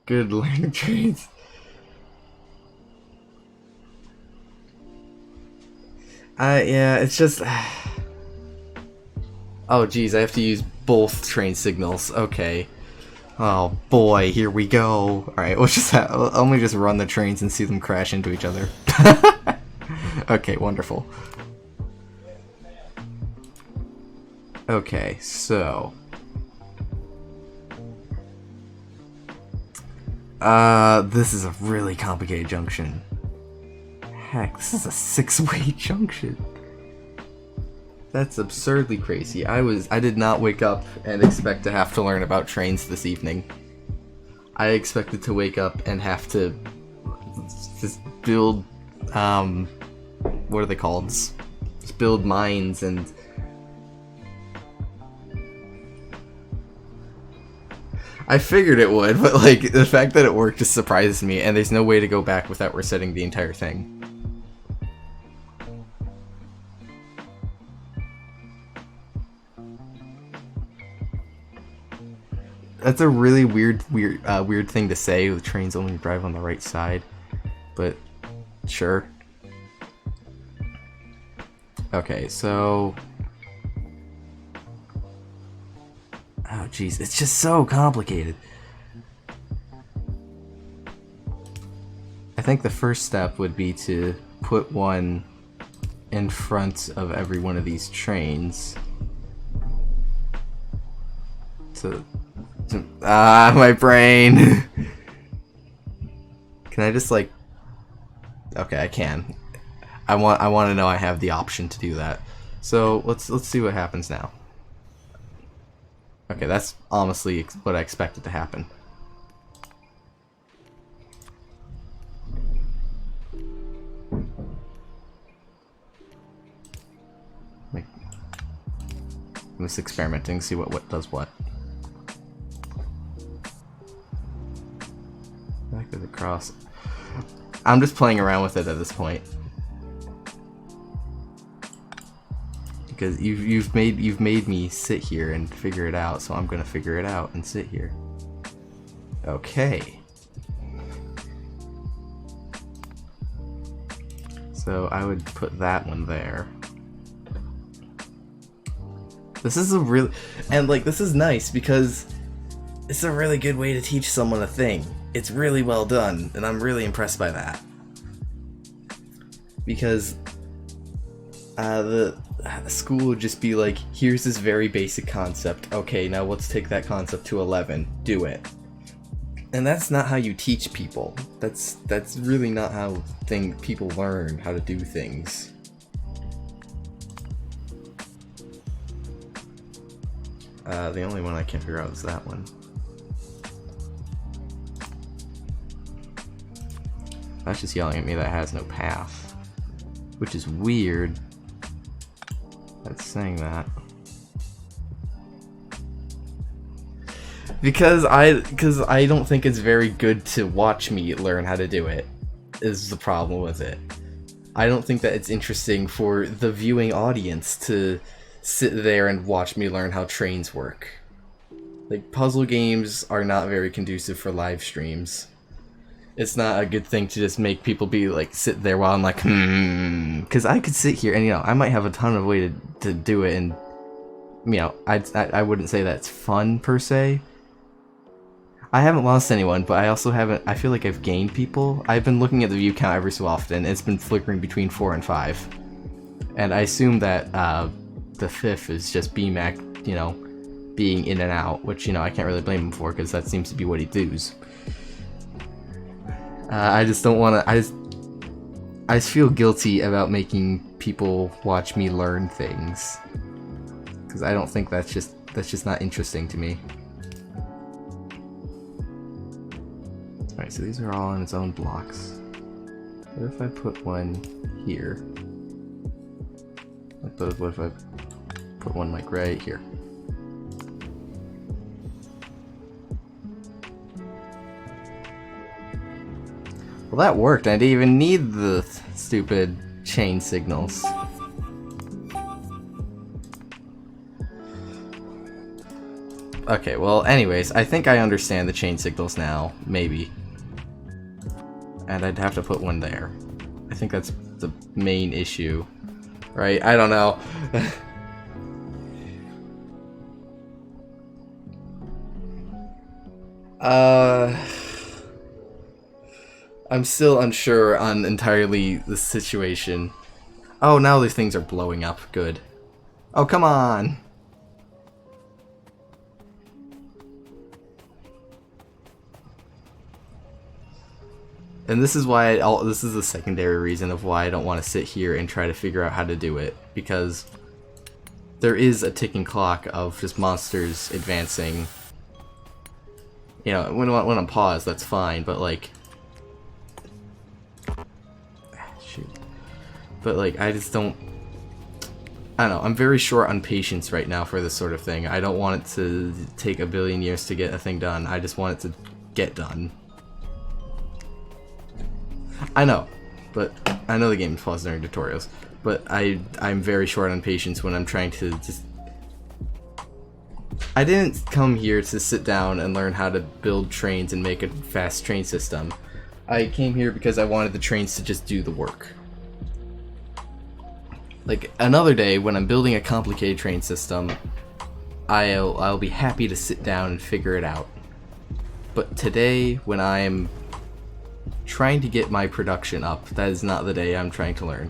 Good learning trains. Yeah, it's just... Oh geez, I have to use both train signals. Okay. Oh boy, here we go. Alright, we'll just let me just run the trains and see them crash into each other. Okay, wonderful. Okay, so... this is a really complicated junction. Heck, this is a 6-way junction. That's absurdly crazy. I did not wake up and expect to have to learn about trains this evening. I expected to wake up and have to just build, what are they called? Just build mines and... I figured it would, but like, the fact that it worked just surprises me, and there's no way to go back without resetting the entire thing. That's a really weird thing to say. The trains only drive on the right side, but sure. Okay, so... Oh jeez, it's just so complicated. I think the first step would be to put one in front of every one of these trains. My brain. Can I just like... Okay, I can. I want to know I have the option to do that. So let's see what happens now. Okay, that's honestly what I expected to happen. Like, I'm just experimenting, see what does what. Back to the cross. I'm just playing around with it at this point. Because you've made me sit here and figure it out, so I'm gonna figure it out and sit here. Okay. So I would put that one there. This is a really... And like, this is nice because it's a really good way to teach someone a thing. It's really well done, and I'm really impressed by that. Because the school would just be like, here's this very basic concept. Okay, now let's take that concept to 11. Do it. And that's not how you teach people. That's really not how people learn how to do things. The only one I can't figure out is that one. That's just yelling at me that has no path. Which is weird. That's saying that. Because I don't think it's very good to watch me learn how to do it, is the problem with it. I don't think that it's interesting for the viewing audience to sit there and watch me learn how trains work. Like, puzzle games are not very conducive for live streams. It's not a good thing to just make people be like, sit there while I'm like, because I could sit here and, you know, I might have a ton of way to do it, and, you know, I wouldn't say that's fun per se. I haven't lost anyone, but I also haven't, I feel like I've gained people. I've been looking at the view count every so often. It's been flickering between 4 and 5. And I assume that the 5th is just BMAC, you know, being in and out, which, you know, I can't really blame him for, because that seems to be what he does. I just don't want to, I just feel guilty about making people watch me learn things. Because I don't think that's just not interesting to me. Alright, so these are all in its own blocks. What if I put one here? What if I put one like right here? Well, that worked. I didn't even need the stupid chain signals. Okay, well, anyways, I think I understand the chain signals now, maybe. And I'd have to put one there. I think that's the main issue, right? I don't know. I'm still unsure on entirely the situation. Oh, now these things are blowing up. Good. Oh, come on! And this is why this is the secondary reason of why I don't want to sit here and try to figure out how to do it, because there is a ticking clock of just monsters advancing. You know, when I'm paused, that's fine, but like, shoot. But like, I just don't. I don't know. I'm very short on patience right now for this sort of thing. I don't want it to take a billion years to get a thing done. I just want it to get done. I know, but I know the game is paused during tutorials, but I'm very short on patience when I'm trying to just... I didn't come here to sit down and learn how to build trains and make a fast train system. I came here because I wanted the trains to just do the work. Like, another day, when I'm building a complicated train system, I'll be happy to sit down and figure it out. But today, when I'm trying to get my production up, that is not the day I'm trying to learn.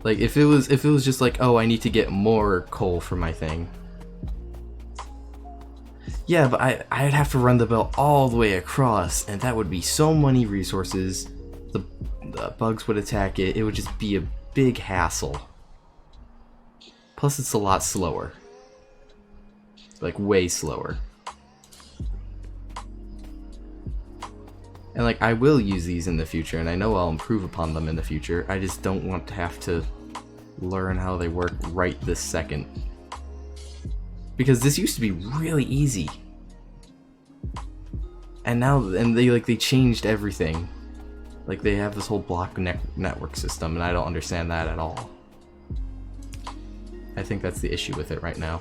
Like, if it was just like, oh, I need to get more coal for my thing. Yeah, but I'd have to run the belt all the way across, and that would be so many resources. The bugs would attack it. It would just be a big hassle. Plus, it's a lot slower. Like, way slower. And like, I will use these in the future, and I know I'll improve upon them in the future. I just don't want to have to learn how they work right this second. Because this used to be really easy. And now, they changed everything. Like, they have this whole block network system, and I don't understand that at all. I think that's the issue with it right now.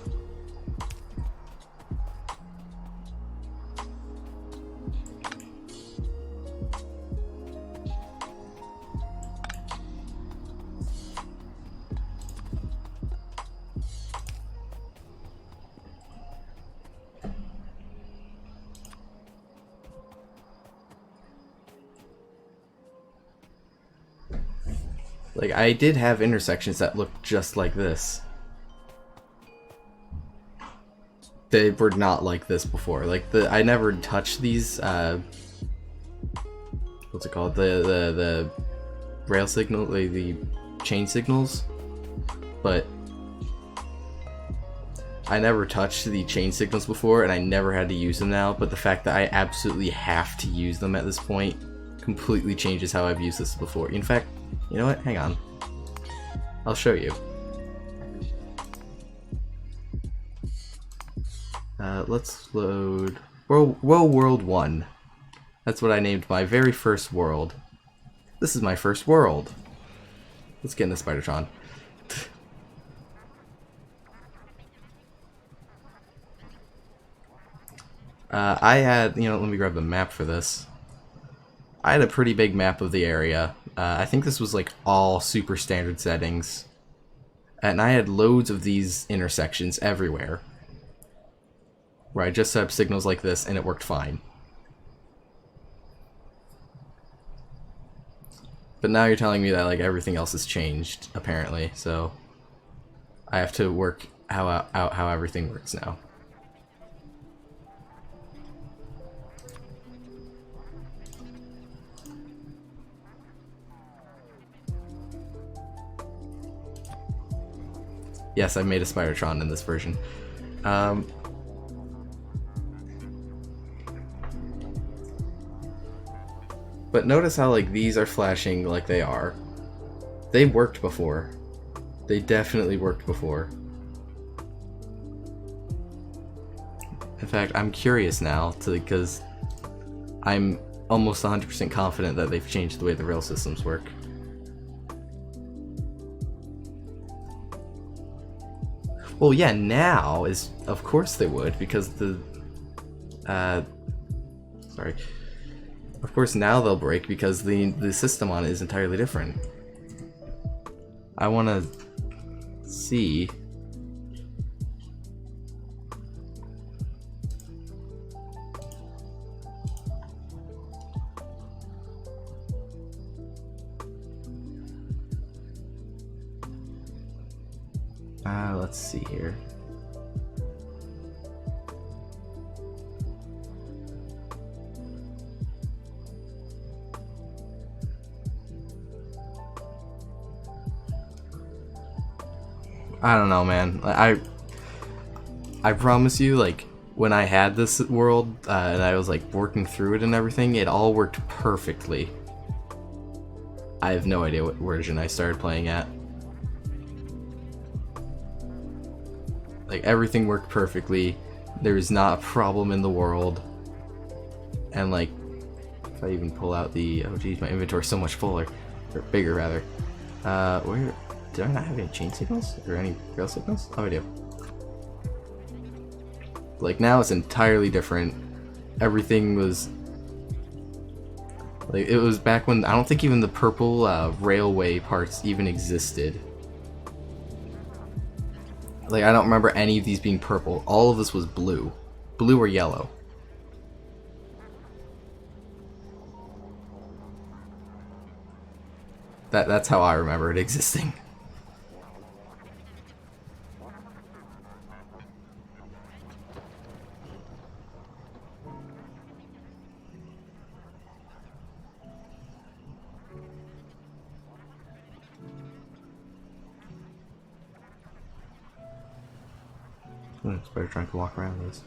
Like, I did have intersections that looked just like this. They were not like this before. Like, I never touched these, what's it called? The rail signal, the chain signals. But I never touched the chain signals before, and I never had to use them now, but the fact that I absolutely have to use them at this point completely changes how I've used this before. In fact, you know what? Hang on. I'll show you. Let's load World 1. That's what I named my very first world. This is my first world. Let's get into Spidertron. I had, let me grab the map for this. I had a pretty big map of the area. I think this was like all super standard settings. And I had loads of these intersections everywhere. Where I just set up signals like this and it worked fine. But now you're telling me that like everything else has changed, apparently, so I have to work out how everything works now. Yes, I made a Spidertron in this version. But notice how like these are flashing like they are. They worked before. They definitely worked before. In fact, I'm curious now because I'm almost 100% confident that they've changed the way the rail systems work. Well, yeah, now is of course they would because the sorry. Of course now they'll break because the system on it is entirely different. I want to see. Let's see here. I don't know, man. I promise you, like, when I had this world and I was like working through it and everything, it all worked perfectly. I have no idea what version I started playing at. Like, everything worked perfectly. There was not a problem in the world. And like, if I even pull out the, oh geez, my inventory's so much fuller, or bigger rather. Where did I not have any chain signals or any rail signals? Oh, I do. Like, now it's entirely different. Everything was like, it was back when I don't think even the purple railway parts even existed. Like, I don't remember any of these being purple. All of this was blue. Blue or yellow. That's how I remember it existing. It's better trying to walk around this.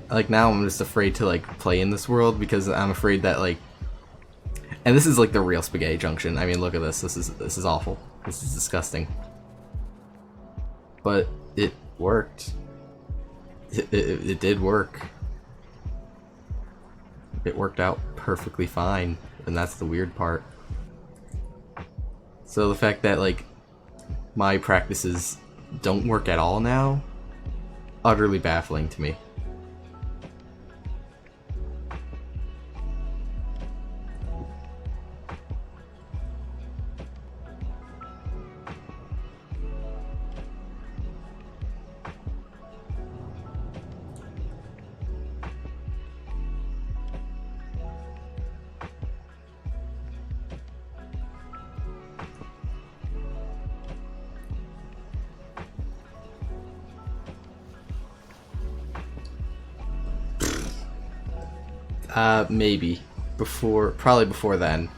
Like, now I'm just afraid to like play in this world because I'm afraid that like, and this is like the real spaghetti junction. I mean, look at this. This is awful. This is disgusting. But it worked. It did work. It worked out perfectly fine, and that's the weird part. So the fact that like my practices don't work at all now, utterly baffling to me. Maybe. Probably before then.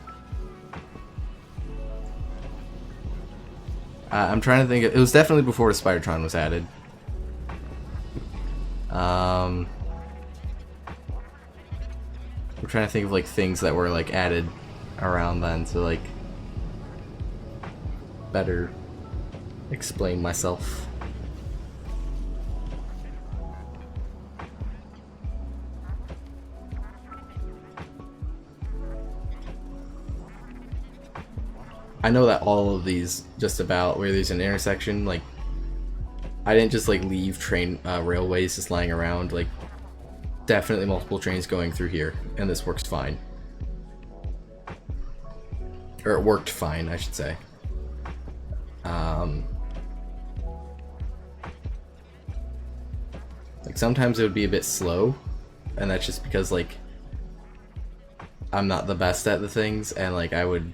I'm trying to think, it was definitely before the Spidertron was added. I'm trying to think of like things that were like added around then to like better explain myself. I know that all of these, just about where there's an intersection, like, I didn't just, like, leave train railways just lying around. Like, definitely multiple trains going through here, and this works fine. Or it worked fine, I should say. Like, sometimes it would be a bit slow, and that's just because, like, I'm not the best at the things, and, like, I would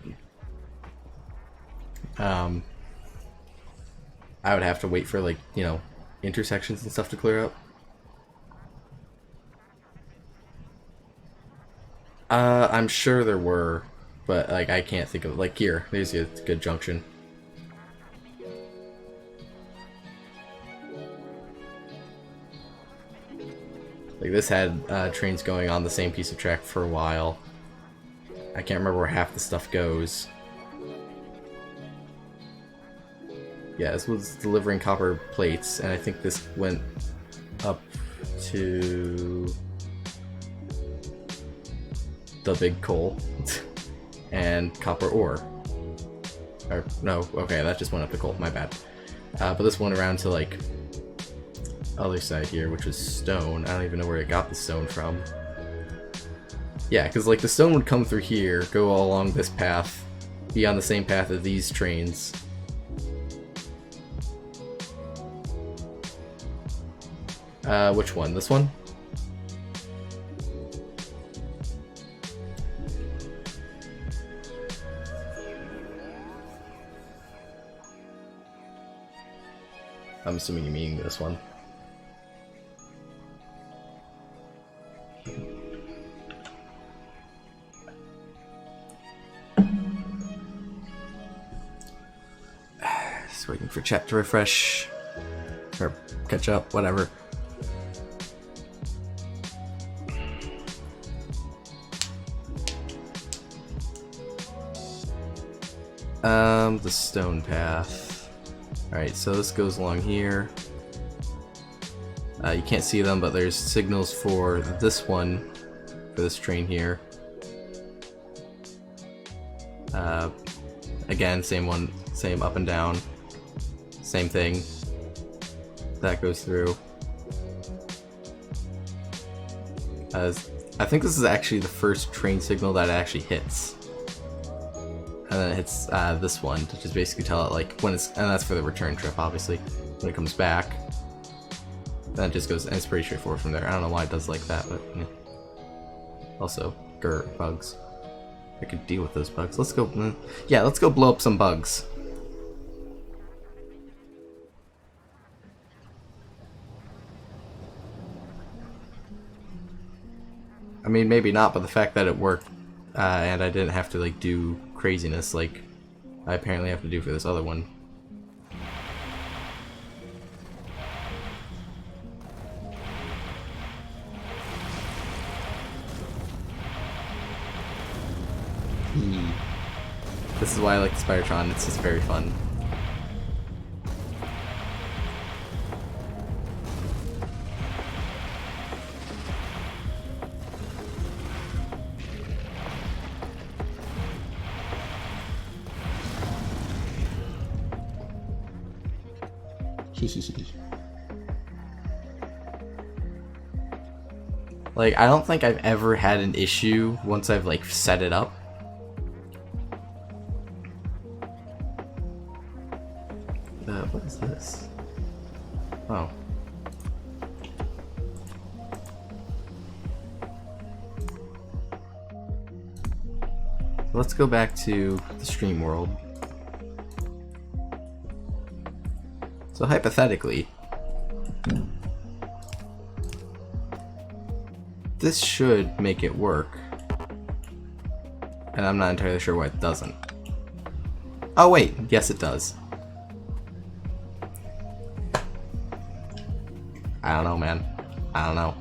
have to wait for, like, you know, intersections and stuff to clear up. I'm sure there were, but, like, I can't think of, like, here, there's a good junction. Like, this had trains going on the same piece of track for a while. I can't remember where half the stuff goes. Yeah, this was delivering copper plates, and I think this went up to the big coal and copper ore. Or, no, okay, that just went up the coal, my bad. But this went around to, like, other side here, which was stone. I don't even know where it got the stone from. Yeah, because, like, the stone would come through here, go all along this path, be on the same path as these trains. Which one? This one? I'm assuming you mean this one. Just waiting for chat to refresh. Or catch up, whatever. The stone path. Alright, so this goes along here. You can't see them, but there's signals for this one, for this train here. Again, same one, same up and down, same thing. That goes through. I think this is actually the first train signal that it actually hits. And then it hits this one to just basically tell it, like, when it's, and that's for the return trip, obviously. When it comes back, then it just goes, and it's pretty straightforward from there. I don't know why it does like that, but yeah. Also, grr, bugs. I could deal with those bugs. Let's go, yeah, let's go blow up some bugs. I mean, maybe not, but the fact that it worked, and I didn't have to, like, do craziness like I apparently have to do for this other one. This is why I like the Spidertron, it's just very fun. Like, I don't think I've ever had an issue once I've, like, set it up. What is this? Oh. Let's go back to the stream world. So hypothetically, this should make it work. And I'm not entirely sure why it doesn't. Oh wait, yes it does. I don't know, man. I don't know.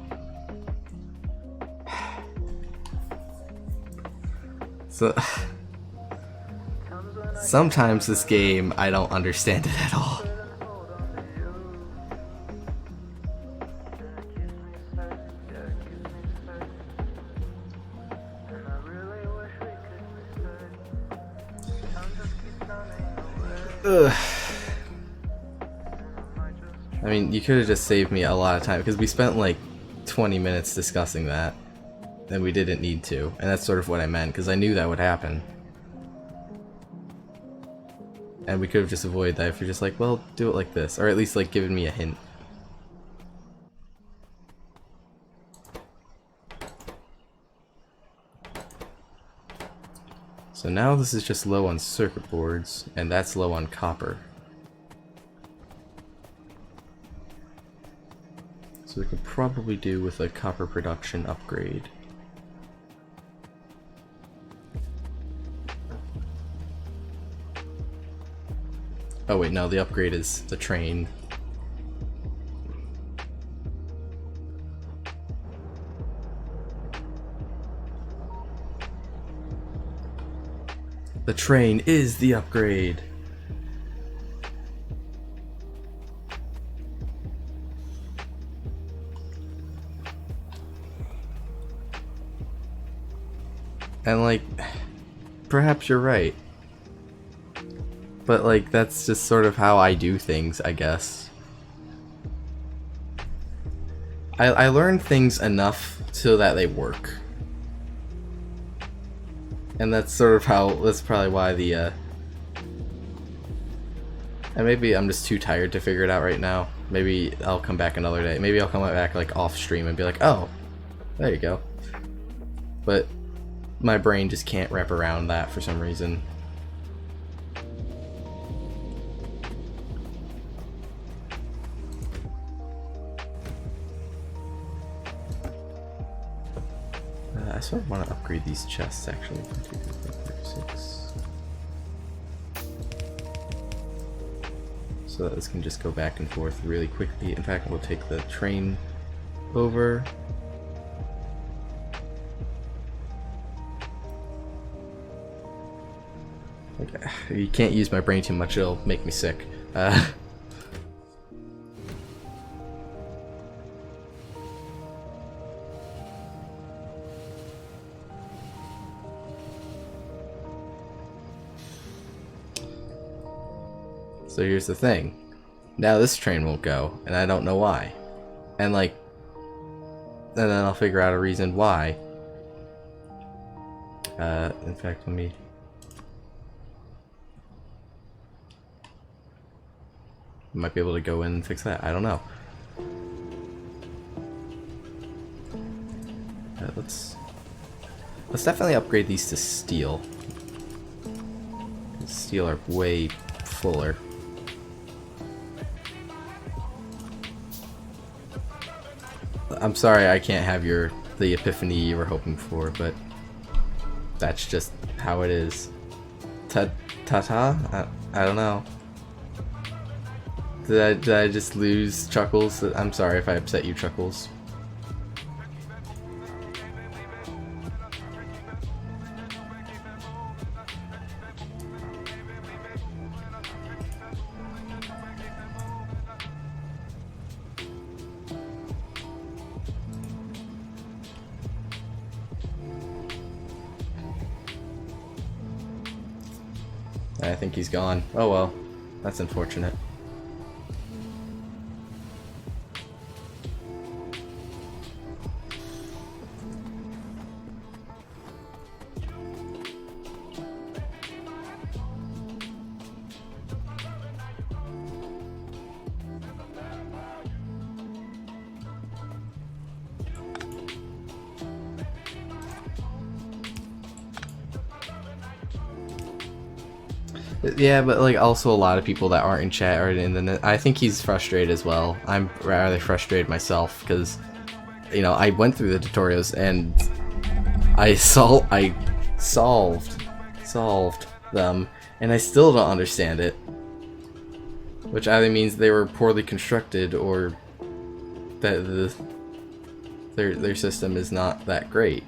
So sometimes this game, I don't understand it at all. Ugh. I mean, you could have just saved me a lot of time, because we spent like 20 minutes discussing that, and we didn't need to, and that's sort of what I meant, because I knew that would happen. And we could have just avoided that if you're just like, well, do it like this, or at least like given me a hint. So now this is just low on circuit boards, and that's low on copper. So we could probably do with a copper production upgrade. Oh wait, no, the upgrade is the train. The train is the upgrade. And like, perhaps you're right. But like, that's just sort of how I do things, I guess. I learn things enough so that they work. And that's sort of how, that's probably why the, and maybe I'm just too tired to figure it out right now. Maybe I'll come back another day. Maybe I'll come back like off stream and be like, oh, there you go. But my brain just can't wrap around that for some reason. I sort of want to upgrade these chests actually. 1, 2, 3, 4, 5, 6. So that this can just go back and forth really quickly. In fact, we'll take the train over. Okay. You can't use my brain too much, it'll make me sick. So here's the thing. Now this train won't go, and I don't know why. And like, and then I'll figure out a reason why. In fact, let me... might be able to go in and fix that. I don't know. Let's definitely upgrade these to steel. Steel are way fuller. I'm sorry I can't have the epiphany you were hoping for, but that's just how it is. Ta-ta? I don't know. Did I just lose Chuckles? I'm sorry if I upset you, Chuckles. I think he's gone. Oh well, that's unfortunate. Yeah, but like also a lot of people that aren't in chat are in the net. I think he's frustrated as well. I'm rather frustrated myself because, you know, I went through the tutorials and I solved them, and I still don't understand it. Which either means they were poorly constructed or that their system is not that great.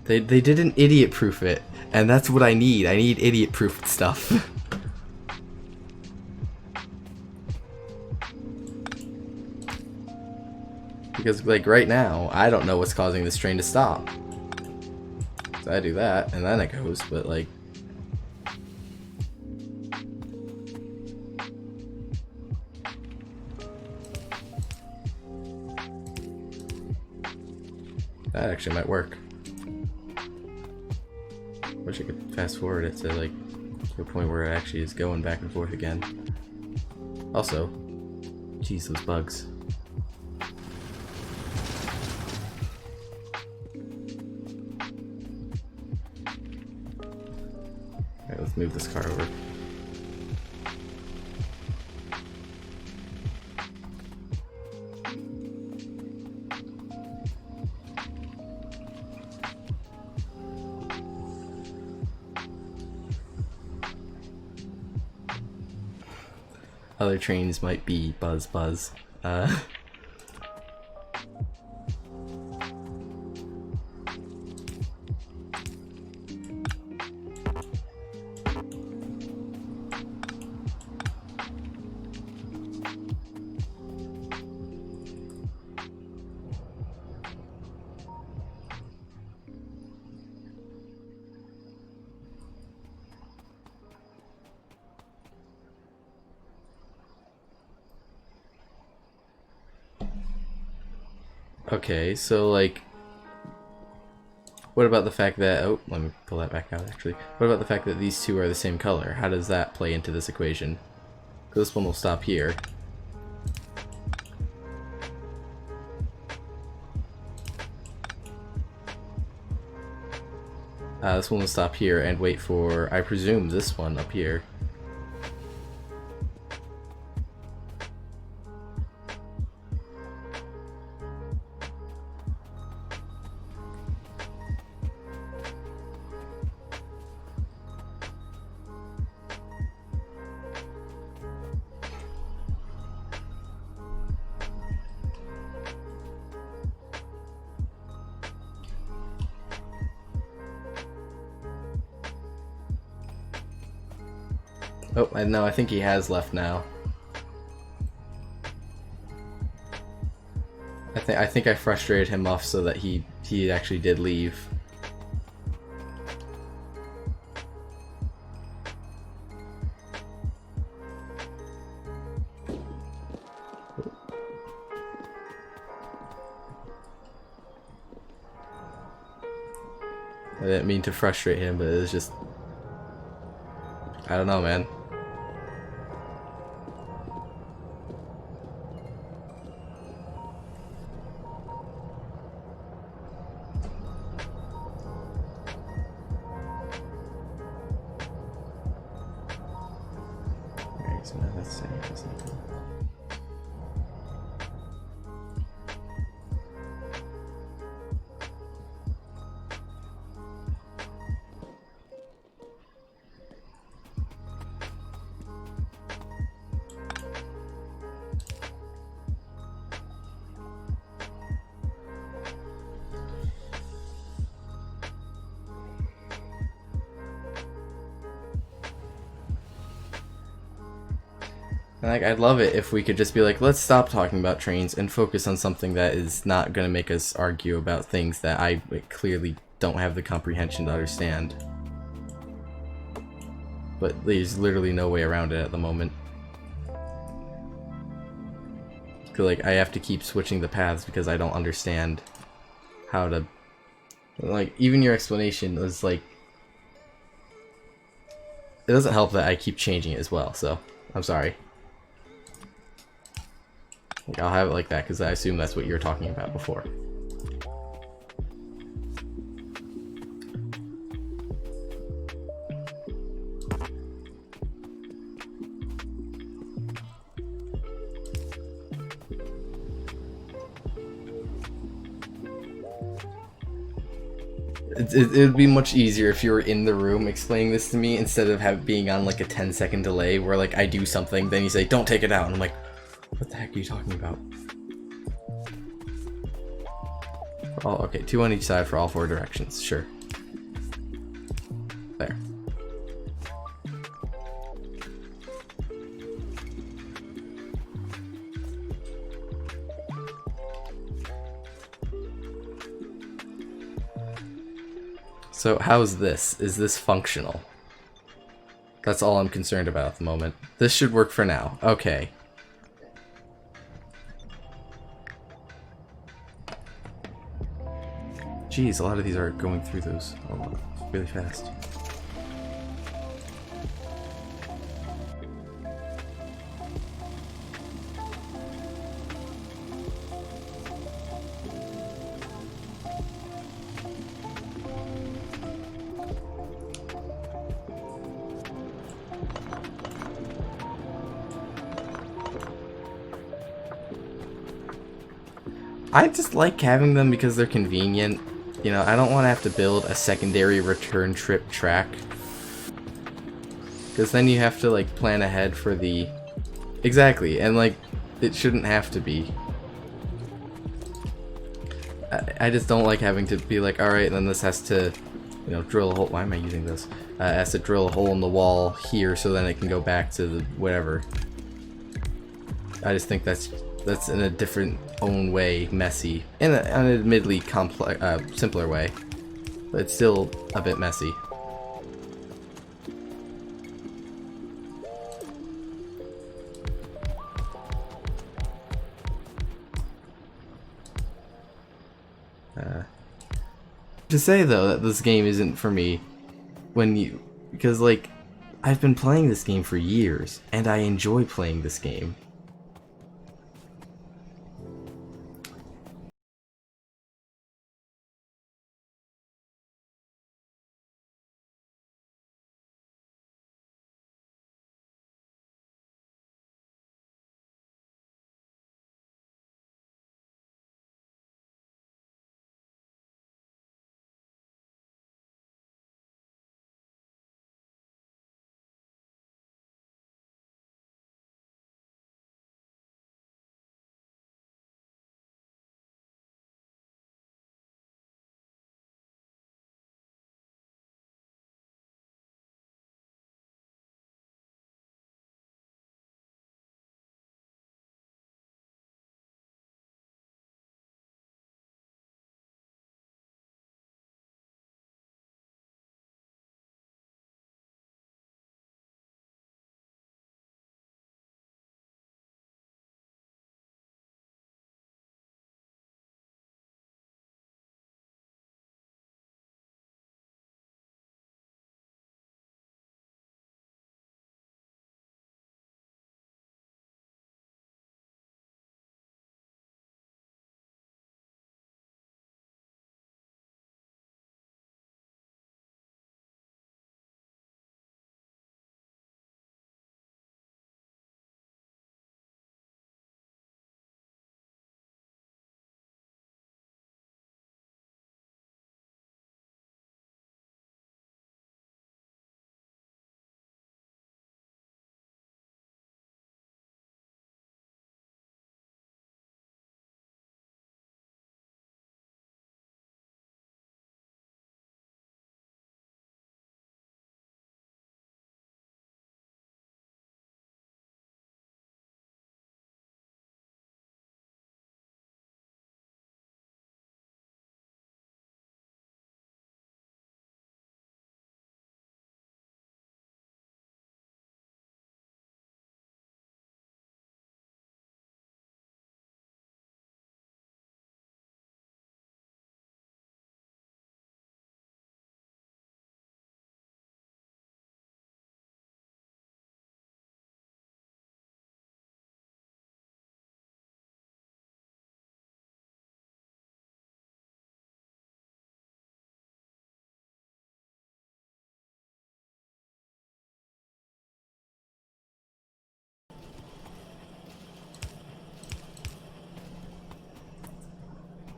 They didn't idiot-proof it, and that's what I need. I need idiot-proof stuff. Because, like, right now, I don't know what's causing this train to stop. I do that, and then it goes, but like... That actually might work. Wish I could fast forward it to like to a point where it actually is going back and forth again. Also, geez, those bugs. Alright, let's move this car over. Other trains might be buzz buzz. Okay, so like, what about the fact that, oh, let me pull that back out actually. What about the fact that these two are the same color? How does that play into this equation? This one will stop here. This one will stop here and wait for, I presume, this one up here. Oh, I know, I think he has left now. I think I frustrated him off so that he actually did leave. I didn't mean to frustrate him, but it was just, I don't know, man. Alright, so now that's saying that's not good. Like, I'd love it if we could just be like, let's stop talking about trains and focus on something that is not going to make us argue about things that I clearly don't have the comprehension to understand. But there's literally no way around it at the moment. Cause, like, I have to keep switching the paths because I don't understand how to... Like, even your explanation was like... It doesn't help that I keep changing it as well, so I'm sorry. I'll have it like that because I assume that's what you were talking about before. It would be much easier if you were in the room explaining this to me instead of being on like a 10-second delay where like I do something, then you say, don't take it out, and I'm like, what the heck are you talking about? Oh, okay, 2 on each side for all 4 directions, sure. There. So how's this? Is this functional? That's all I'm concerned about at the moment. This should work for now. Okay. Jeez, a lot of these are going through those really fast. I just like having them because they're convenient. You know, I don't want to have to build a secondary return trip track. Because then you have to, like, plan ahead for the... Exactly, and, like, it shouldn't have to be. I just don't like having to be like, alright, then this has to, you know, drill a hole. Why am I using this? It has to drill a hole in the wall here so then it can go back to the whatever. I just think that's in a different own way messy. In an admittedly complex, simpler way. But it's still a bit messy. To say though that this game isn't for me because like I've been playing this game for years and I enjoy playing this game.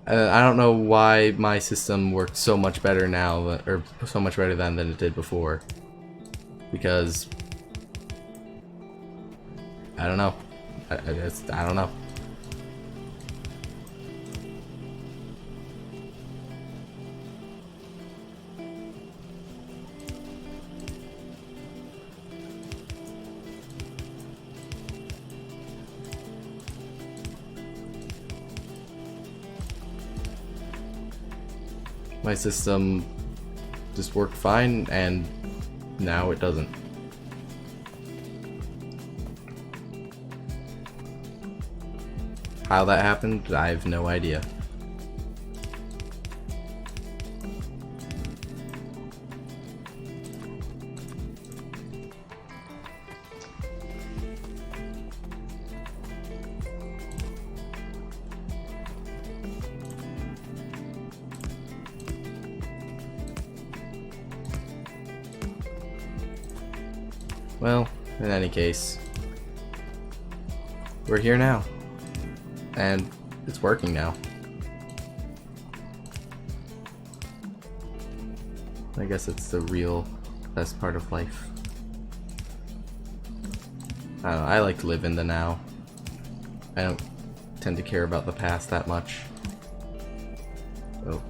I don't know why my system works so much better now, or so much better than it did before. Because I don't know. I don't know. My system just worked fine, and now it doesn't. How that happened, I have no idea. Well, in any case, we're here now. And it's working now. I guess it's the real best part of life. I don't know, I like to live in the now. I don't tend to care about the past that much. Oh.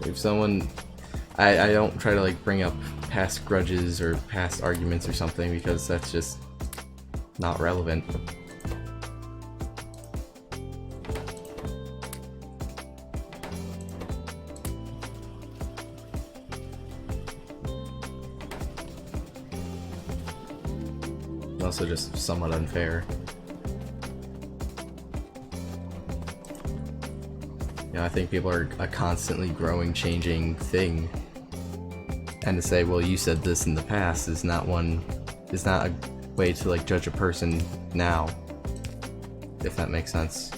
If someone, I don't try to like bring up past grudges or past arguments or something, because that's just not relevant. Also just somewhat unfair. You know, I think people are a constantly growing, changing thing. And to say, well, you said this in the past is not a way to like judge a person now. If that makes sense.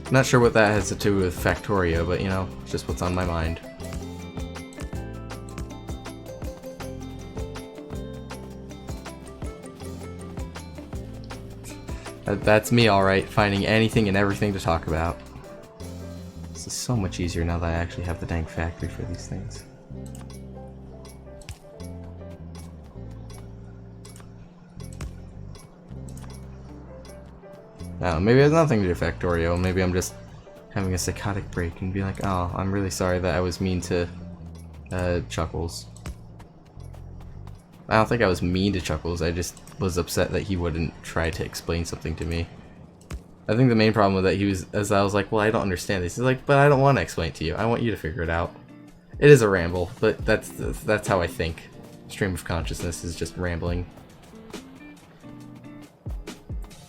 I'm not sure what that has to do with Factorio, but you know, it's just what's on my mind. That's me, alright, finding anything and everything to talk about. This is so much easier now that I actually have the dang factory for these things. Oh, maybe it has nothing to do with Factorio. Maybe I'm just having a psychotic break and be like, oh, I'm really sorry that I was mean to Chuckles. I don't think I was mean to Chuckles, I just was upset that he wouldn't try to explain something to me. I think the main problem with that is I was like, well, I don't understand this. He's like, but I don't want to explain it to you. I want you to figure it out. It is a ramble, but that's how I think. Stream of consciousness is just rambling.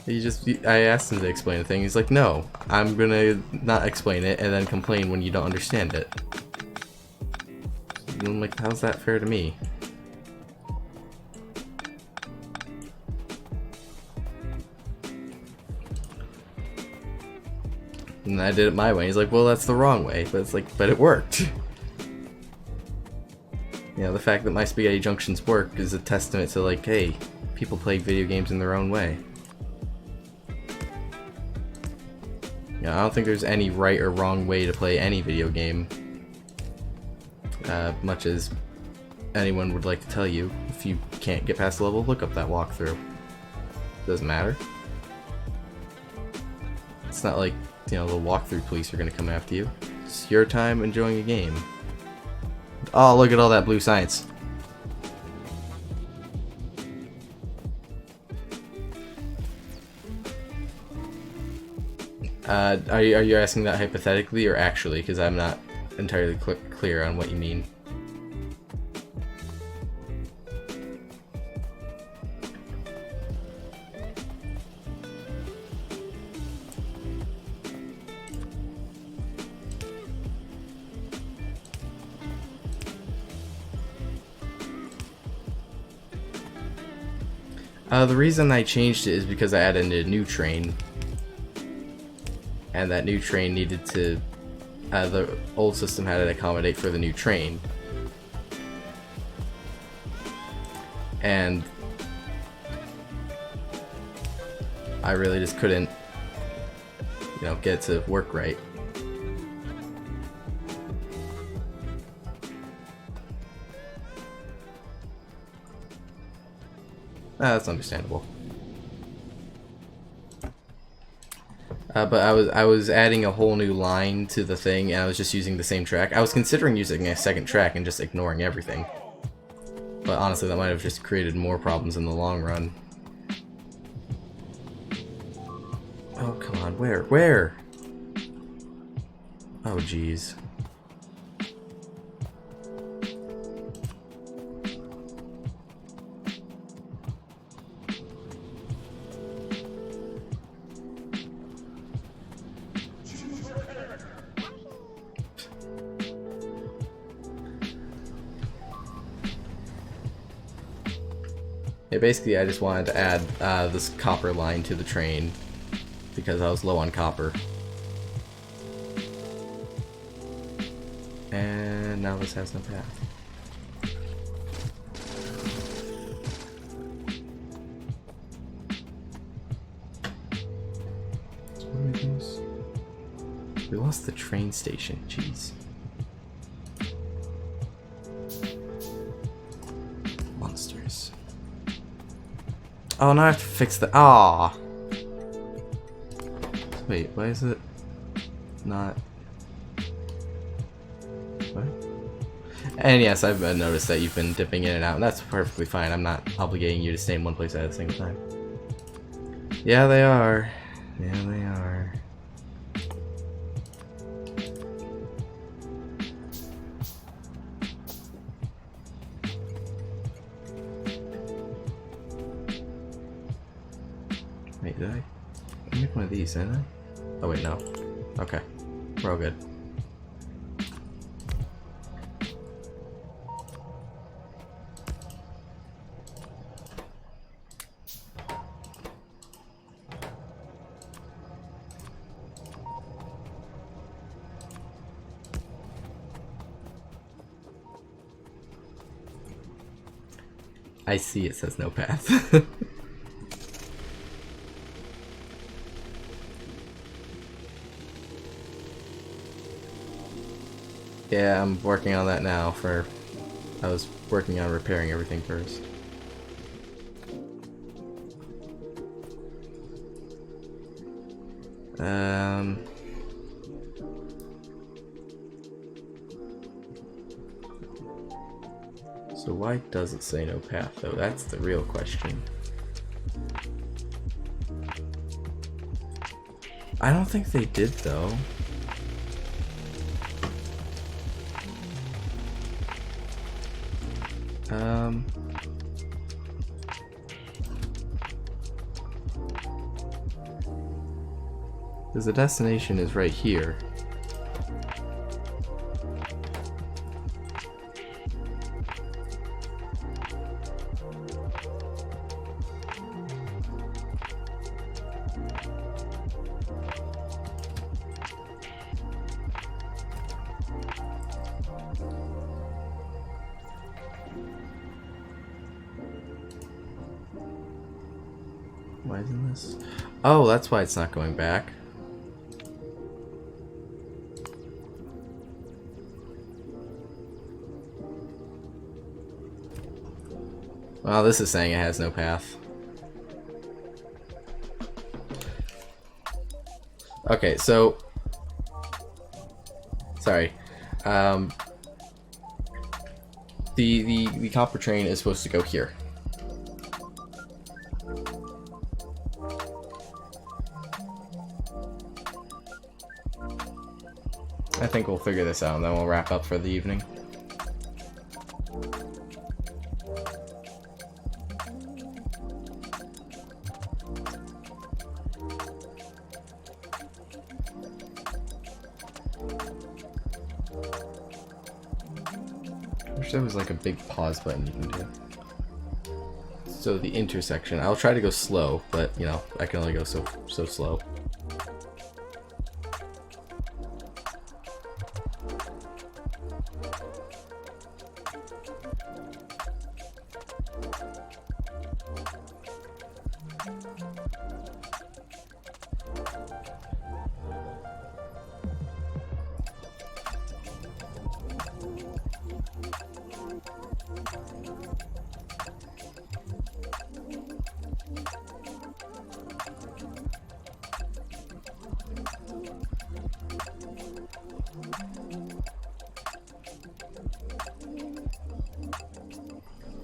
I asked him to explain the thing. He's like, no, I'm gonna not explain it and then complain when you don't understand it. And I'm like, how's that fair to me? And I did it my way. He's like, well, that's the wrong way. But it's like, but it worked. You know, the fact that my spaghetti junctions work is a testament to like, hey, people play video games in their own way. You know, I don't think there's any right or wrong way to play any video game. Much as anyone would like to tell you, if you can't get past the level, look up that walkthrough. Doesn't matter. It's not like, you know, the walkthrough police are gonna come after you. It's your time enjoying a game. Oh, look at all that blue science. Are you asking that hypothetically or actually? Because I'm not entirely clear on what you mean. The reason I changed it is because I added a new train. And that new train needed to... the old system had to accommodate for the new train. And... I really just couldn't, you know, get it to work right. That's understandable. But I was adding a whole new line to the thing, and I was just using the same track. I was considering using a second track and just ignoring everything. But honestly, that might have just created more problems in the long run. Oh, come on. Where? Where? Oh, jeez. Yeah, basically, I just wanted to add this copper line to the train because I was low on copper. And now this has no path. So what do we lose? We lost the train station. Jeez. Monsters. Oh, now I have to fix the. Ah. Wait, why is it not? What? And yes, I've noticed that you've been dipping in and out, and that's perfectly fine. I'm not obligating you to stay in one place at a single time. Yeah, they are. Yeah, they are. Wait, did I make one of these, didn't I? Oh wait, no. Okay. We're all good. I see it says no path. Yeah, I'm working on that now I was working on repairing everything first. So why does it say no path though? That's the real question. I don't think they did though. Because the destination is right here. Why isn't this? Oh, that's why it's not going back. Well, this is saying it has no path. Okay, so... Sorry. The copper train is supposed to go here. I think we'll figure this out and then we'll wrap up for the evening. I wish there was like a big pause button you can do. So the intersection. I'll try to go slow, but you know, I can only go so slow.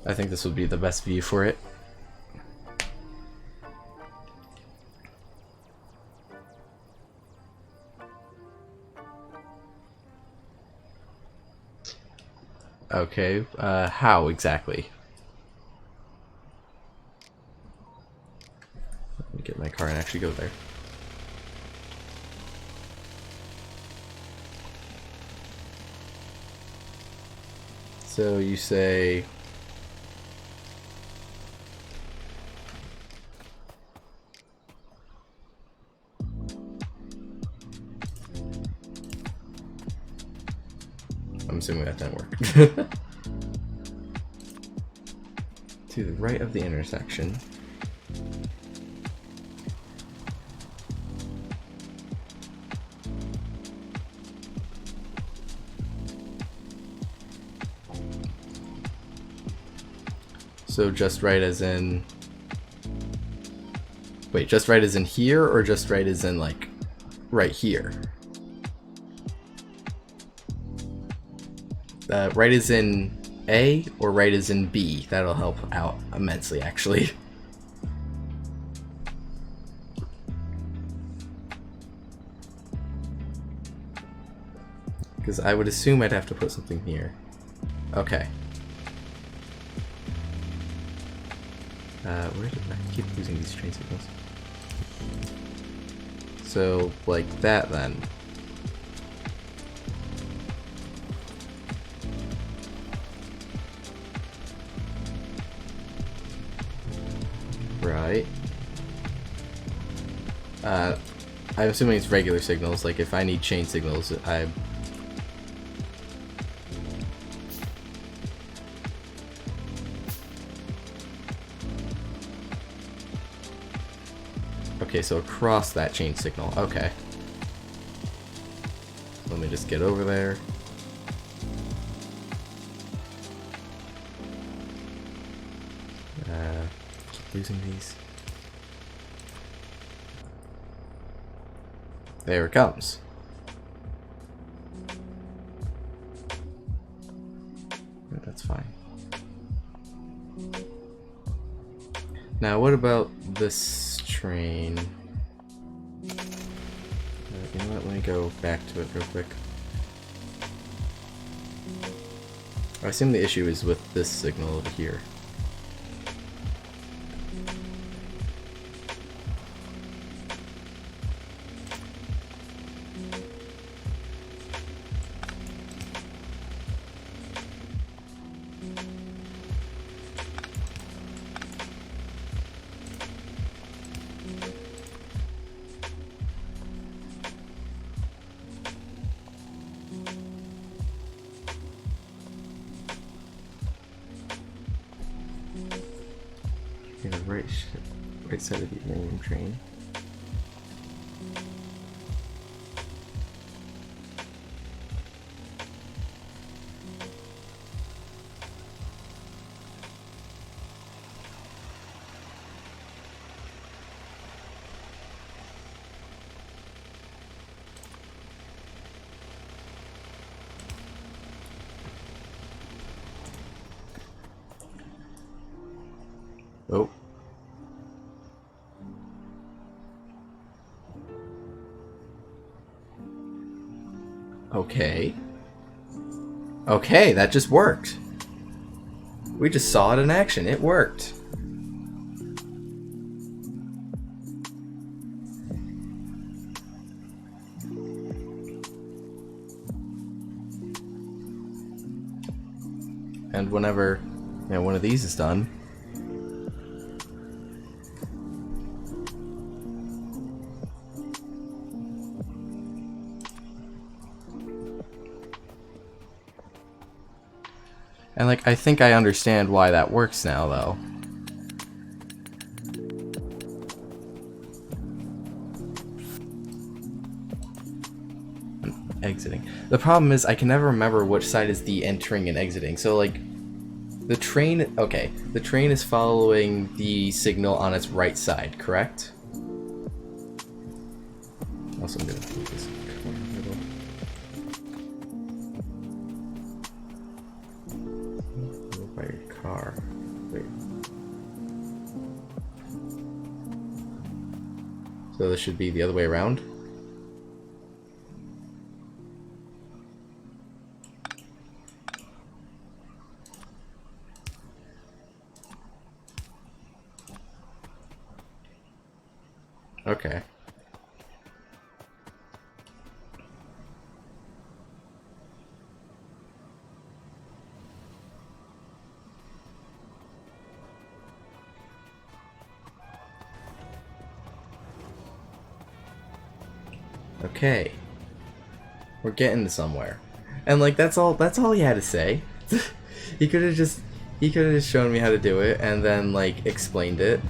I think this would be the best view for it. Okay, how exactly? Let me get my car and actually go there. So you say... I'm assuming that didn't work. To the right of the intersection. So just right as in... Wait, just right as in here, or just right as in, like, right here? Right as in A, or right as in B? That'll help out immensely, actually. Because I would assume I'd have to put something here. Okay. Where did I keep losing these train signals? So, like that then. Right. I'm assuming it's regular signals, like if I need chain signals, I... Okay, so across that chain signal, okay. Let me just get over there. Keep losing these. There it comes. That's fine. Now, what about this train? You know what? Let me go back to it real quick. I assume the issue is with this signal over here. The right side of the main train. Oh. Okay. Okay, that just worked. We just saw it in action. It worked. And whenever, you know, one of these is done, and like, I think I understand why that works now, though. Exiting. The problem is I can never remember which side is the entering and exiting. So like, the train, okay, the train is following the signal on its right side, correct? Also, I'm gonna move this car a little. By your car. So this should be the other way around. Okay. Okay. We're getting somewhere. And like that's all he had to say. he could have just shown me how to do it and then like explained it.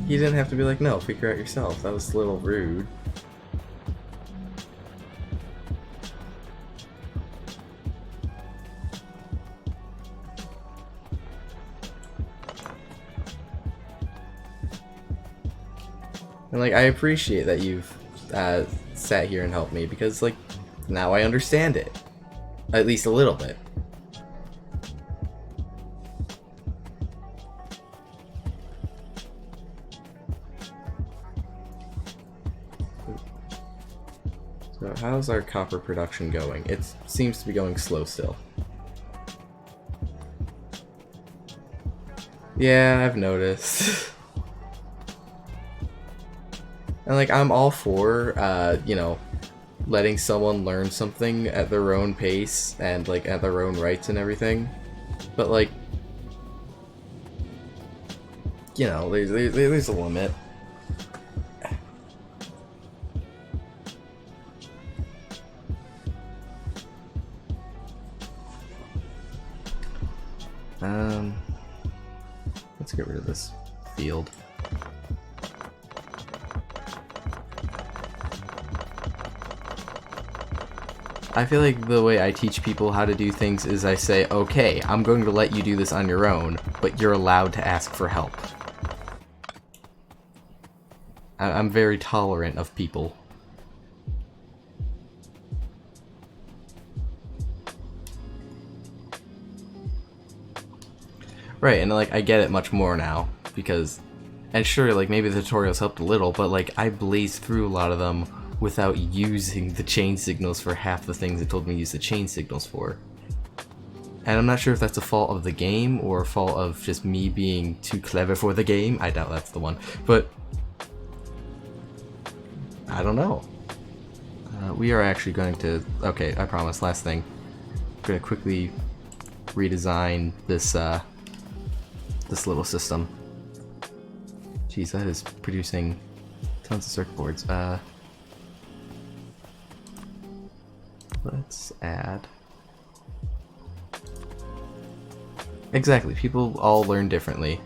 He didn't have to be like, no, figure out yourself. That was a little rude. And like I appreciate that you've sat here and helped me because like now I understand it. At least a little bit. So how's our copper production going? It seems to be going slow still. Yeah, I've noticed. And like I'm all for you know, letting someone learn something at their own pace and like at their own rights and everything. But like, you know, there's a limit. Let's get rid of this field. I feel like the way I teach people how to do things is I say, okay, I'm going to let you do this on your own, but you're allowed to ask for help. I'm very tolerant of people. Right, and like I get it much more now because, and sure, like maybe the tutorials helped a little, but like I blazed through a lot of them without using the chain signals for half the things it told me to use the chain signals for. And I'm not sure if that's a fault of the game or a fault of just me being too clever for the game. I doubt that's the one, but I don't know. We are actually going to, okay, I promise, last thing. I'm going to quickly redesign this this little system. Jeez, that is producing tons of circuit boards. Let's add. Exactly, people all learn differently.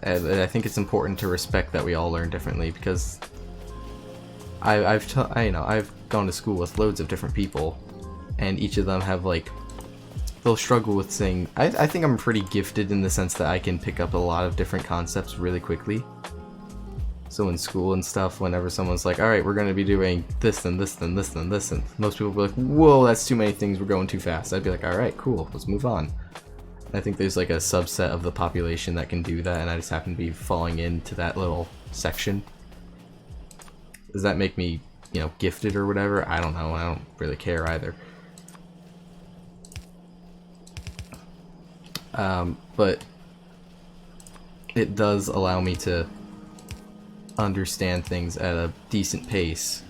And I think it's important to respect that we all learn differently because I've gone to school with loads of different people, and each of them have like, they'll struggle with saying. I think I'm pretty gifted in the sense that I can pick up a lot of different concepts really quickly. So in school and stuff, whenever someone's like, alright, we're going to be doing this and this and this and this, and most people will be like, whoa, that's too many things, we're going too fast. I'd be like, alright, cool, let's move on. I think there's like a subset of the population that can do that, and I just happen to be falling into that little section. Does that make me, you know, gifted or whatever? I don't know, I don't really care either. But it does allow me to understand things at a decent pace,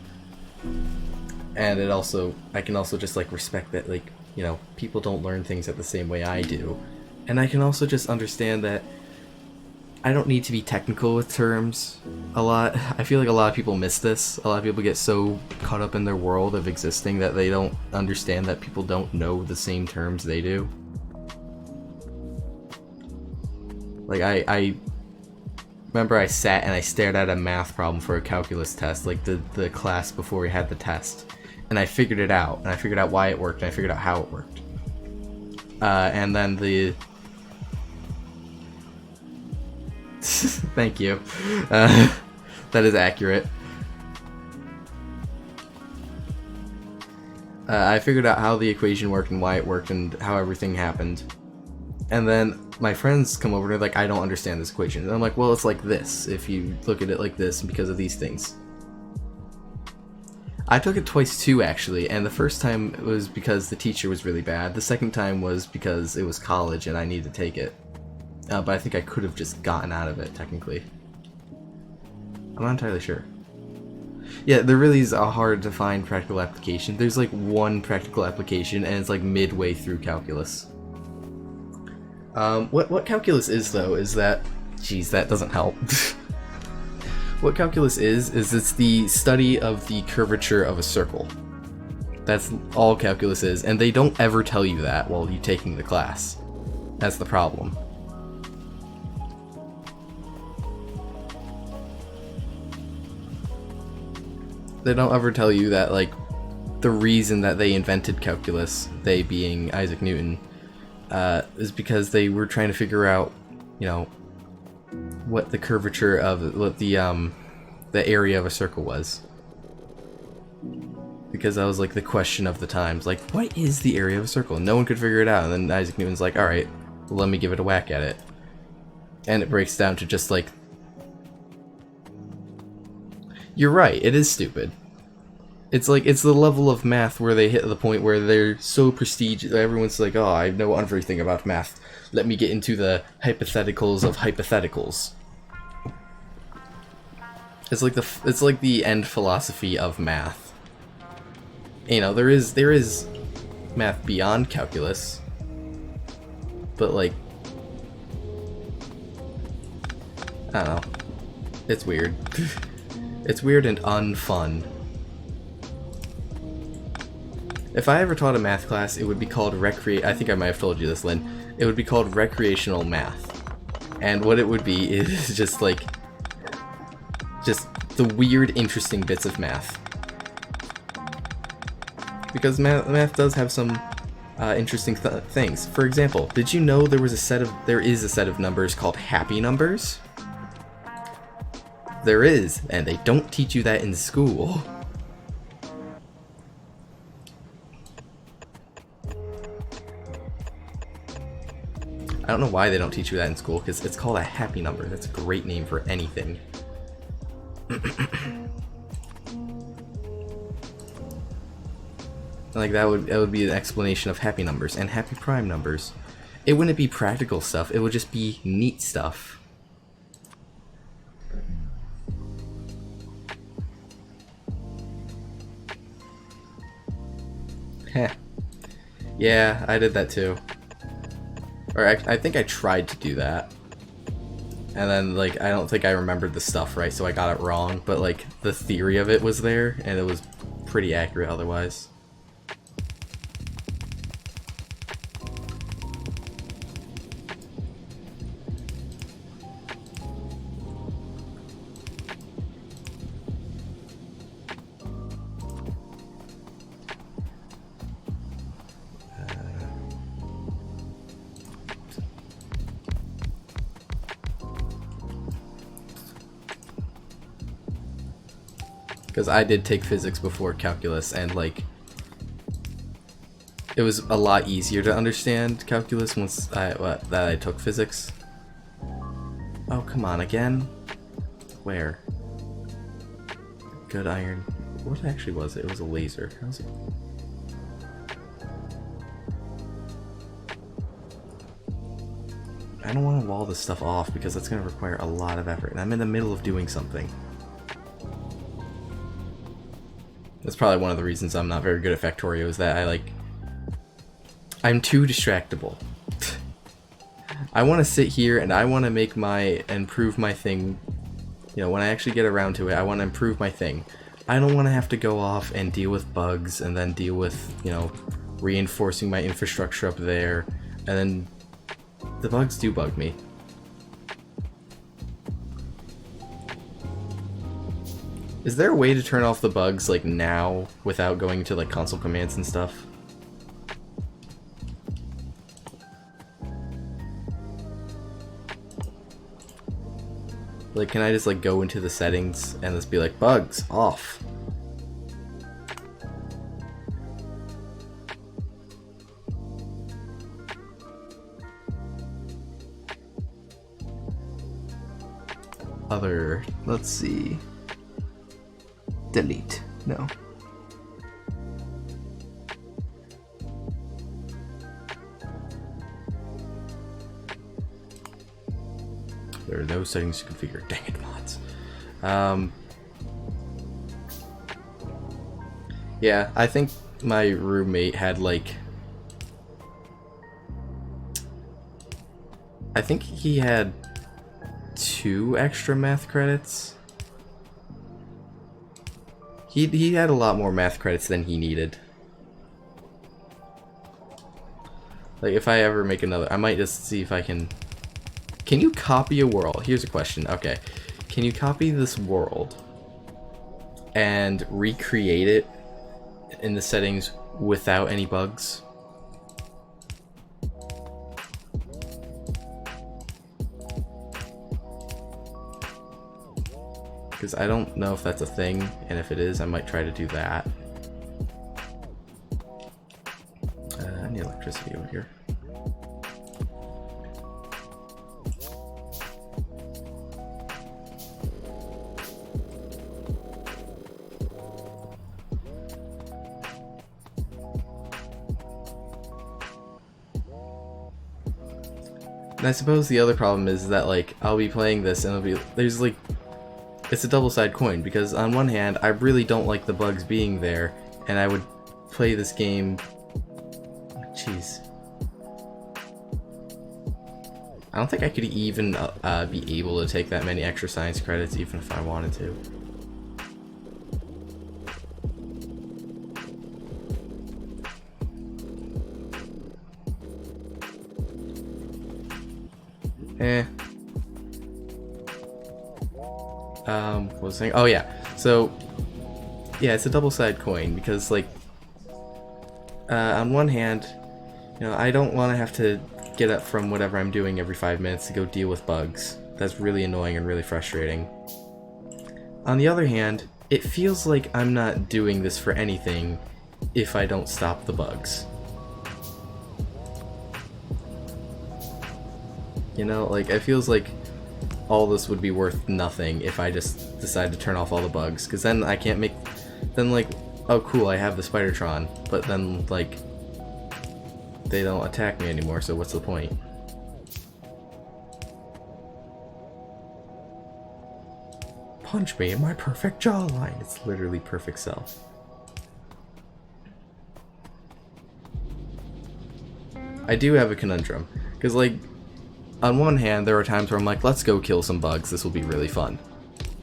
and it also, I can also just like respect that, like, you know, people don't learn things at the same way I do, and I can also just understand that I don't need to be technical with terms a lot. I feel like a lot of people miss this. A lot of people get so caught up in their world of existing that they don't understand that people don't know the same terms they do. Like I remember I sat and I stared at a math problem for a calculus test, like the class before we had the test. And I figured it out, and I figured out why it worked, and I figured out how it worked. And then the... Thank you. That is accurate. I figured out how the equation worked and why it worked and how everything happened. And then my friends come over and they're like, I don't understand this equation. And I'm like, well, it's like this if you look at it like this because of these things. I took it twice too, actually, and the first time was because the teacher was really bad. The second time was because it was college and I needed to take it. But I think I could have just gotten out of it, technically. I'm not entirely sure. Yeah, there really is a hard to find practical application. There's like one practical application, and it's like midway through calculus. What calculus is, though, is that... Geez, that doesn't help. What calculus is it's the study of the curvature of a circle. That's all calculus is, and they don't ever tell you that while you're taking the class. That's the problem. They don't ever tell you that, like, the reason that they invented calculus, they being Isaac Newton, is because they were trying to figure out, you know, what the curvature of what the area of a circle was. Because that was like the question of the times, like, what is the area of a circle? And no one could figure it out, and then Isaac Newton's like, alright, well, let me give it a whack at it. And it breaks down to just like, you're right, it is stupid. It's like, it's the level of math where they hit the point where they're so prestigious, everyone's like, oh, I know everything about math. Let me get into the hypotheticals of hypotheticals. It's like the end philosophy of math. You know, there is math beyond calculus, but like, I don't know. It's weird. It's weird and unfun. If I ever taught a math class, it would be called I think I might have told you this, Lynn. It would be called recreational math. And what it would be is just like, just the weird, interesting bits of math. Because math does have some interesting things. For example, did you know there is a set of numbers called happy numbers? There is, and they don't teach you that in school. I don't know why they don't teach you that in school, because it's called a happy number. That's a great name for anything. Like, that would be an explanation of happy numbers and happy prime numbers. It wouldn't be practical stuff, it would just be neat stuff. Heh. Yeah, I did that too. Or I think I tried to do that. And then, like, I don't think I remembered the stuff right, so I got it wrong. But, like, the theory of it was there, and it was pretty accurate otherwise. Because I did take physics before calculus, and like, it was a lot easier to understand calculus once that I took physics. Oh, come on, again? Where? Good iron. What actually was it? It was a laser. How's it? I don't want to wall this stuff off because that's going to require a lot of effort, and I'm in the middle of doing something. That's probably one of the reasons I'm not very good at Factorio, is that I'm too distractible. I want to sit here and I want to improve my thing. You know, when I actually get around to it, I want to improve my thing. I don't want to have to go off and deal with bugs and then deal with, you know, reinforcing my infrastructure up there. And then the bugs do bug me. Is there a way to turn off the bugs, like, now, without going to, like, console commands and stuff? Like, can I just, like, go into the settings and just be like, bugs, off? other... Let's see. Delete. No. There are no settings to configure. Dang it, mods. Yeah, I think my roommate had like... I think he had 2 extra math credits. He had a lot more math credits than he needed. Like, if I ever make another... I might just see if I can... Can you copy a world? Here's a question. Okay. Can you copy this world and recreate it in the settings without any bugs? Because I don't know if that's a thing, and if it is, I might try to do that. I need electricity over here. And I suppose the other problem is that, like, I'll be playing this and there's like, it's a double-sided coin, because on one hand, I really don't like the bugs being there, and I would play this game... Jeez. I don't think I could even be able to take that many extra science credits, even if I wanted to. What was I saying? Oh yeah. So yeah, it's a double-sided coin, because like on one hand, you know, I don't want to have to get up from whatever I'm doing every 5 minutes to go deal with bugs. That's really annoying and really frustrating. On the other hand, it feels like I'm not doing this for anything if I don't stop the bugs. You know, like, it feels like all this would be worth nothing if I just decide to turn off all the bugs, because then I can't make... Then, like, oh cool, I have the Spidertron, but then, like, they don't attack me anymore, so what's the point? Punch me in my perfect jawline. It's literally perfect self. I do have a conundrum, because, like, on one hand, there are times where I'm like, let's go kill some bugs, this will be really fun.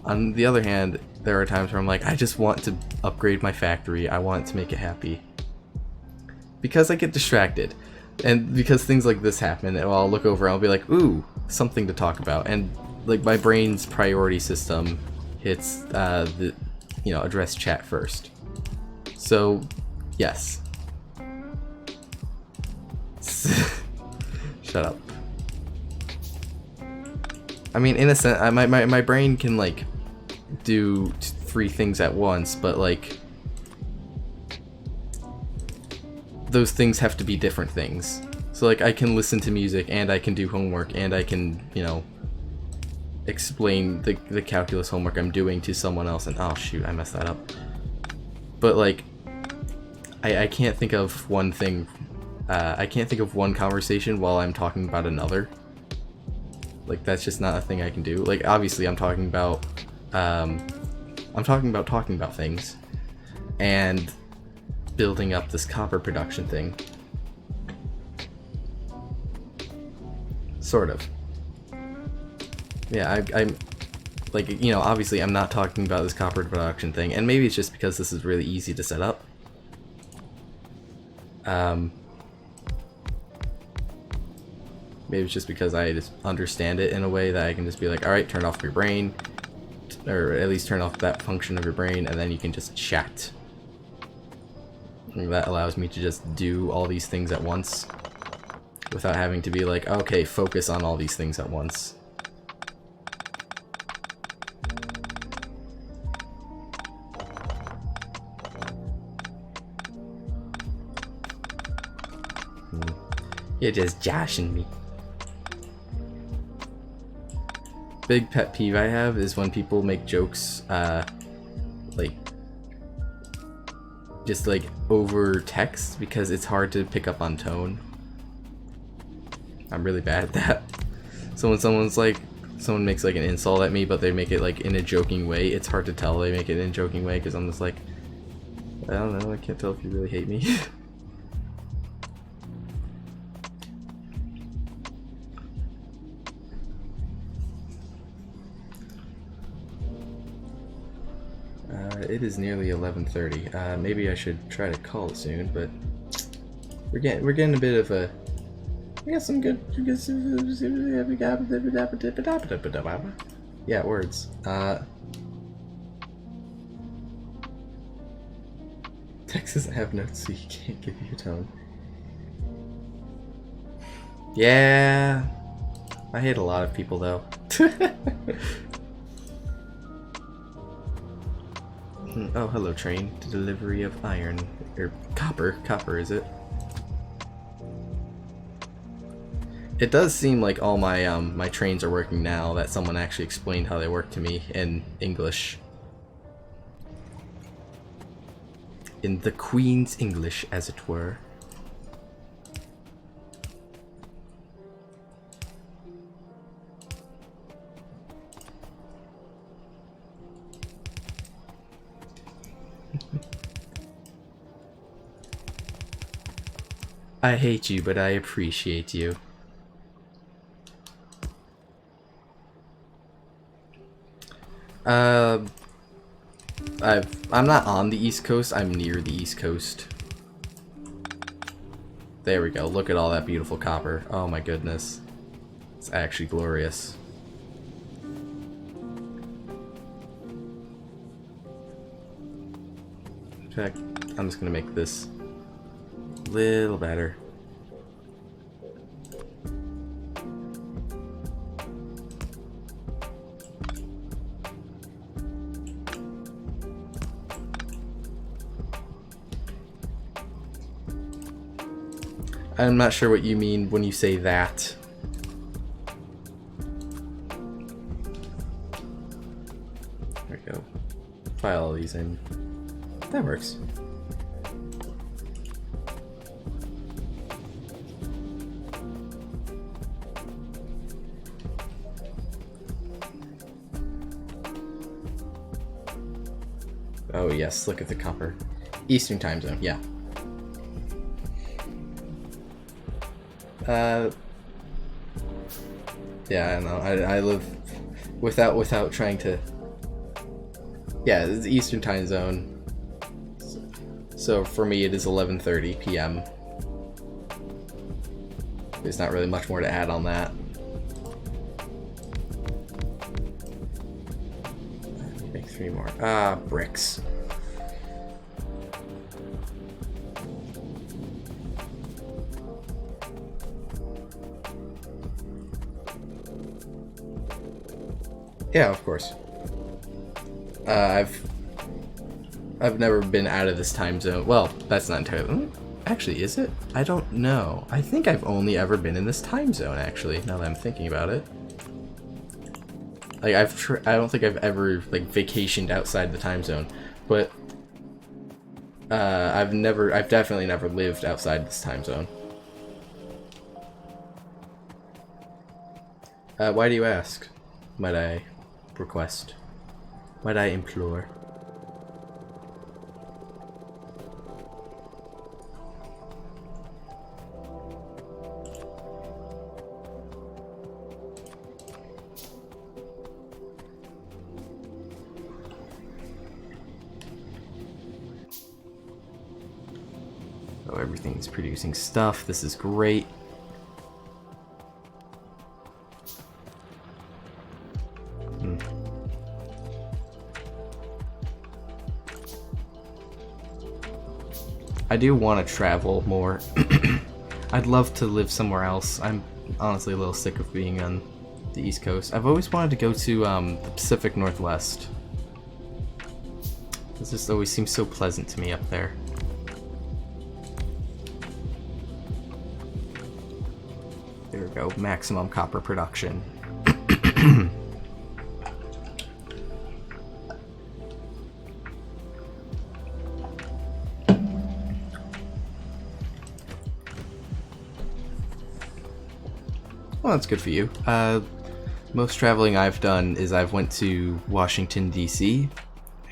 On the other hand, there are times where I'm like, I just want to upgrade my factory, I want to make it happy. Because I get distracted, and because things like this happen, and I'll look over and I'll be like, ooh, something to talk about, and like my brain's priority system hits the, you know, address chat first. So, yes. Shut up. I mean, in a sense, my brain can, like, do 3 things at once, but, like, those things have to be different things. So, like, I can listen to music, and I can do homework, and I can, you know, explain the calculus homework I'm doing to someone else, and oh shoot, I messed that up. But, like, I can't think of one thing, I can't think of one conversation while I'm talking about another. Like, that's just not a thing I can do. Like, obviously I'm talking about talking about things and building up this copper production thing. Sort of. Yeah, I'm like, you know, obviously I'm not talking about this copper production thing, and maybe it's just because this is really easy to set up. Maybe it's just because I just understand it in a way that I can just be like, alright, turn off your brain, or at least turn off that function of your brain, and then you can just chat. And that allows me to just do all these things at once, without having to be like, okay, focus on all these things at once. You're just joshing me. big pet peeve I have is when people make jokes, like, just like over text, because it's hard to pick up on tone. I'm really bad at that. So when someone makes like an insult at me, but they make it like in a joking way, it's hard to tell they make it in a joking way, because I'm just like, I don't know, I can't tell if you really hate me. It is nearly 11:30. Maybe I should try to call it soon, but we're getting a bit of a. We got some good. Yeah, words. Text doesn't have notes, so you can't give you a tone. Yeah, I hate a lot of people though. Oh, hello, train. The delivery of iron. Or copper. Copper, is it? It does seem like all my my trains are working now, that someone actually explained how they work to me in English. In the Queen's English, as it were. I hate you, but I appreciate you. I'm not on the East Coast, I'm near the East Coast. There we go, look at all that beautiful copper. Oh my goodness. It's actually glorious. In fact, I'm just gonna make this a little better. I'm not sure what you mean when you say that. There we go. File all these in. That works. Oh yes, look at the copper. Eastern time zone, yeah. Yeah, I know. I live without trying to. Yeah, it's the Eastern time zone. So for me, it is 11:30 p.m. There's not really much more to add on that. Make 3 more. Bricks. Yeah, of course. I've never been out of this time zone. Well, that's not entirely. Actually, is it? I don't know. I think I've only ever been in this time zone. Actually, now that I'm thinking about it, like I don't think I've ever like vacationed outside the time zone, but I've definitely never lived outside this time zone. Why do you ask? Might I request? Might I implore? Oh, everything's producing stuff. This is great. I do want to travel more. I'd love to live somewhere else. I'm honestly a little sick of being on the East Coast. I've always wanted to go to the Pacific Northwest. It just always seems so pleasant to me up there. There we go, maximum copper production. Well, that's good for you. Most traveling I've done is I've went to Washington, D.C.,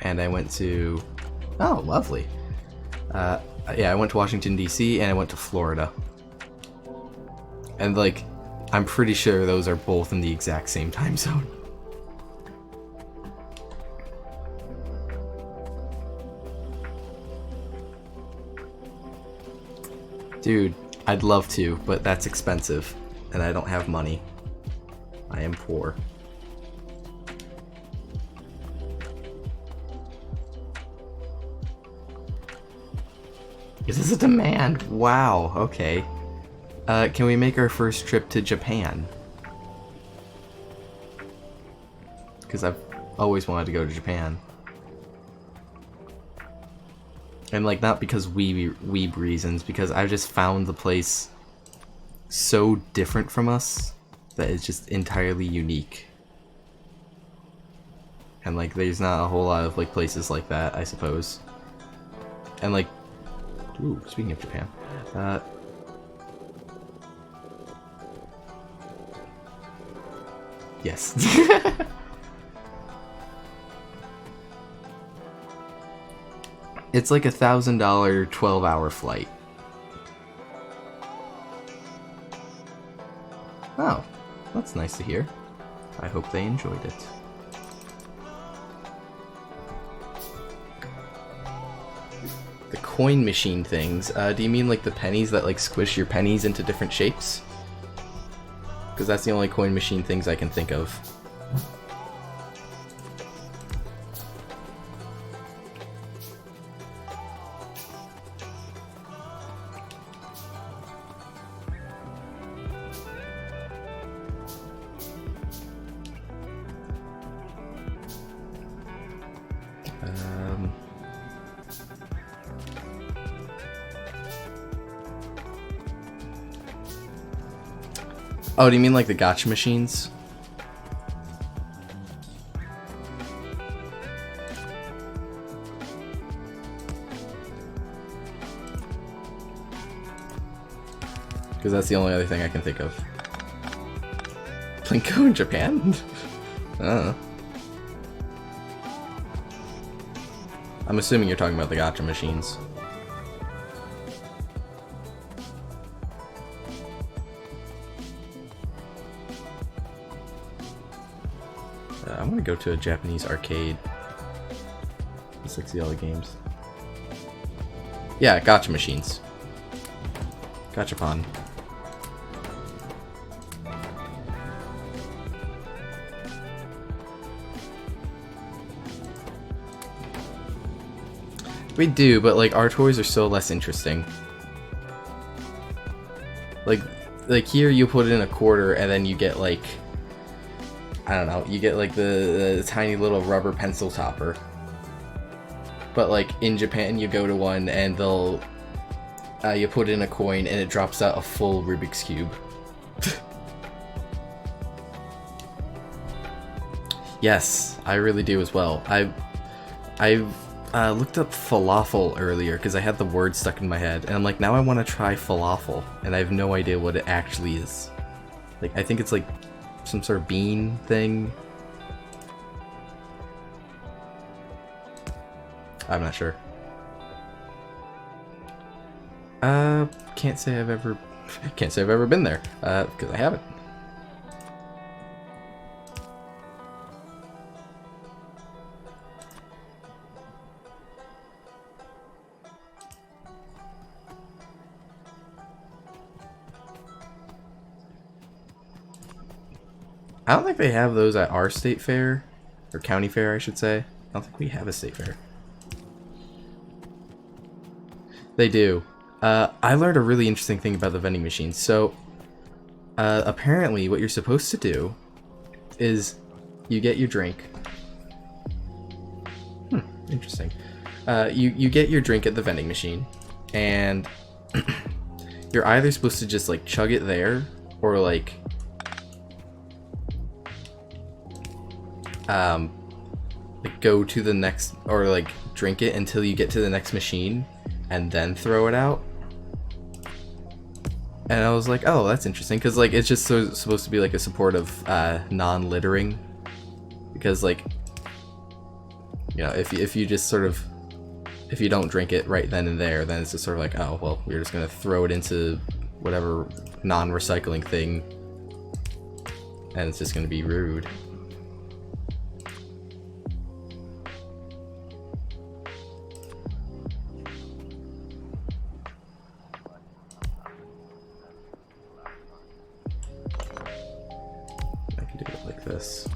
and I went to... Oh, lovely. Yeah, I went to Washington, D.C., and I went to Florida. And, like, I'm pretty sure those are both in the exact same time zone. Dude, I'd love to, but that's expensive, and I don't have money. I am poor. This is a demand. Wow, okay. Can we make our first trip to Japan? Because I've always wanted to go to Japan. And, like, not because weeb reasons, because I've just found the place so different from us that it's just entirely unique. And, like, there's not a whole lot of, like, places like that, I suppose. And, like, ooh, speaking of Japan, yes. It's like $1,000 12-hour flight. Oh, that's nice to hear. I hope they enjoyed it. The coin machine things. Do you mean like the pennies that like squish your pennies into different shapes? Because that's the only coin machine things I can think of. Oh, do you mean like the gacha machines? Because that's the only other thing I can think of. Plinko in Japan? I don't know. I'm assuming you're talking about the gacha machines. I'm gonna go to a Japanese arcade. Just like see all the games. Yeah, gacha machines. Gachapon. We do, but like our toys are so less interesting. Like here you put in a quarter and then you get like, I don't know, you get like the tiny little rubber pencil topper. But like in Japan you go to one and they'll you put in a coin and it drops out a full Rubik's Cube. Yes, I really do as well. I've looked up falafel earlier because I had the word stuck in my head, and I'm like, now I want to try falafel, and I have no idea what it actually is. Like, I think it's like some sort of bean thing. I'm not sure. Can't say I've ever been there, because I haven't. I don't think they have those at our state fair, or county fair, I should say. I don't think we have a state fair. They do. I learned a really interesting thing about the vending machines. So, apparently what you're supposed to do is you get your drink. Interesting. You get your drink at the vending machine, and you're either supposed to just like chug it there, or like go to the next, or like drink it until you get to the next machine and then throw it out. And I was like, oh, that's interesting, because like it's just supposed to be like a support of non-littering, because like, you know, if you just sort of, if you don't drink it right then and there, then it's just sort of like, oh well, we're just gonna throw it into whatever non-recycling thing, and it's just gonna be rude. I can do it like this.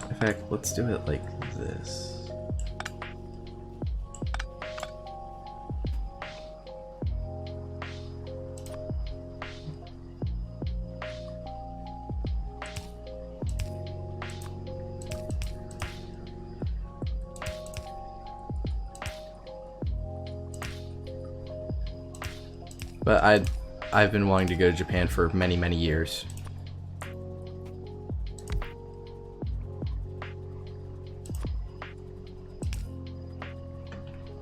In fact, let's do it like this. But I've been wanting to go to Japan for many, many years.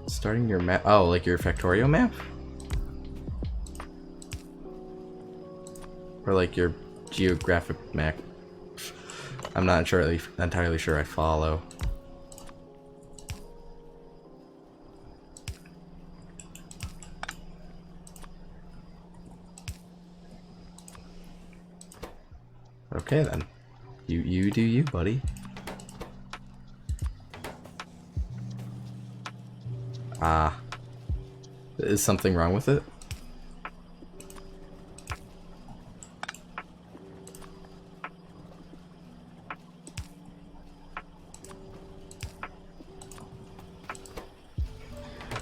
Starting your map. Oh, like your Factorio map? Or like your geographic map? I'm not entirely sure I follow. Okay then. You do you, buddy. Ah. Is something wrong with it?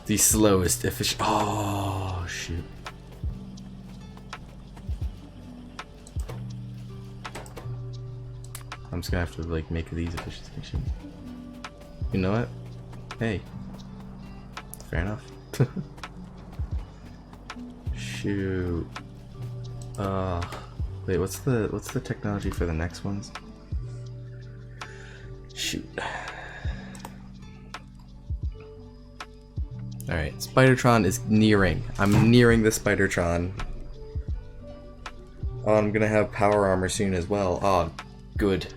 The slowest efficient. Oh, shoot. I'm just gonna have to like make these efficiency. You know what? Hey. Fair enough. Shoot. Wait, what's the technology for the next ones? Shoot. Alright, Spidertron is nearing. I'm nearing the Spidertron. Oh, I'm gonna have power armor soon as well. Oh, good.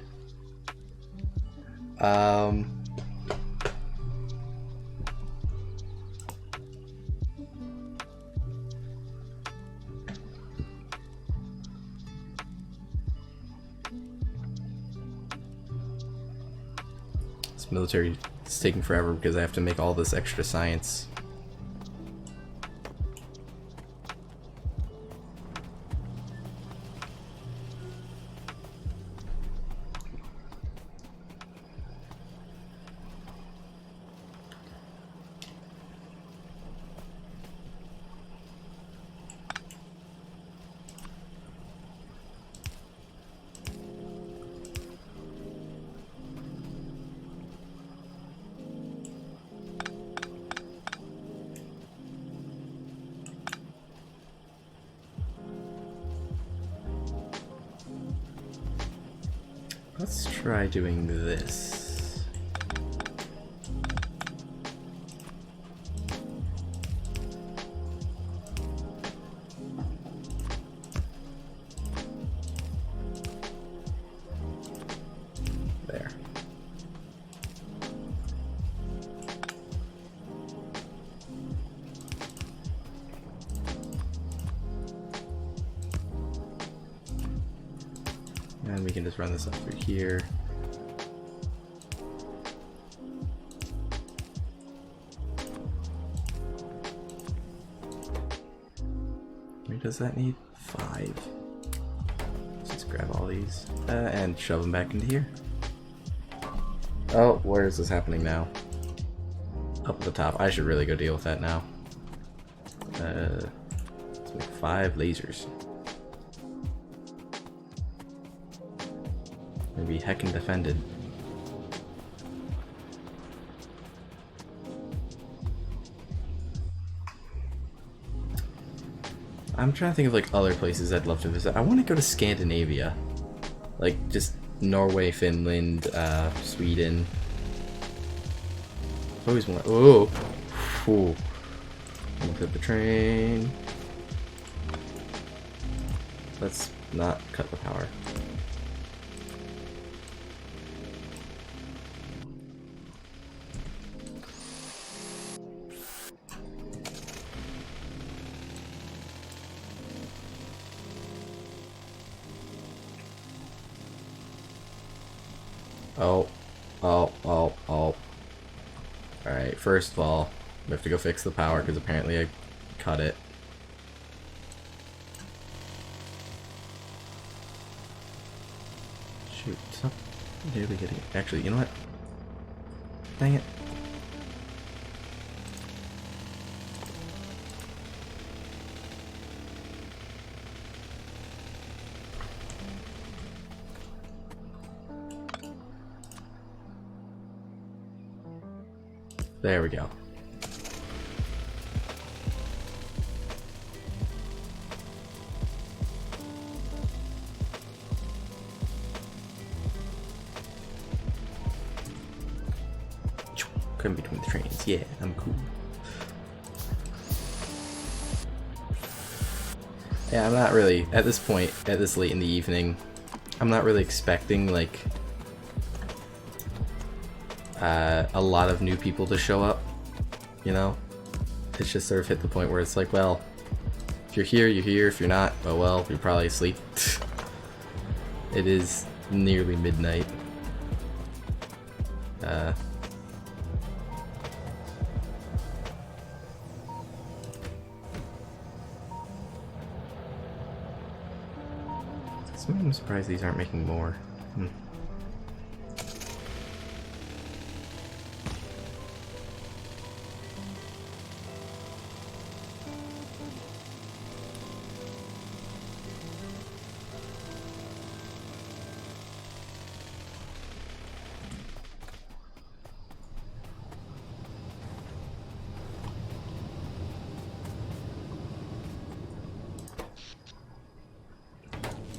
This military is taking forever because I have to make all this extra science. Let's try doing this. There. And we can just run this up through here. How many does that need? 5. Let's just grab all these and shove them back into here. Oh, where is this happening now? Up at the top. I should really go deal with that now. Let's make 5 lasers. Maybe heckin' defended. I'm trying to think of like other places I'd love to visit. I want to go to Scandinavia. Like just Norway, Finland, Sweden. I've always want. Oh, Whew. Look at the train. Let's not cut the power. Oh. Alright, first of all, we have to go fix the power because apparently I cut it. Shoot, stop nearly hitting it. Actually, you know what? Dang it. There we go. Come between the trains. Yeah, I'm cool. Yeah, I'm not really, at this point, at this late in the evening, I'm not really expecting, like, a lot of new people to show up, you know? It's just sort of hit the point where it's like, well, if you're here, you're here. If you're not, oh well, you're probably asleep. It is nearly midnight. I'm surprised these aren't making more.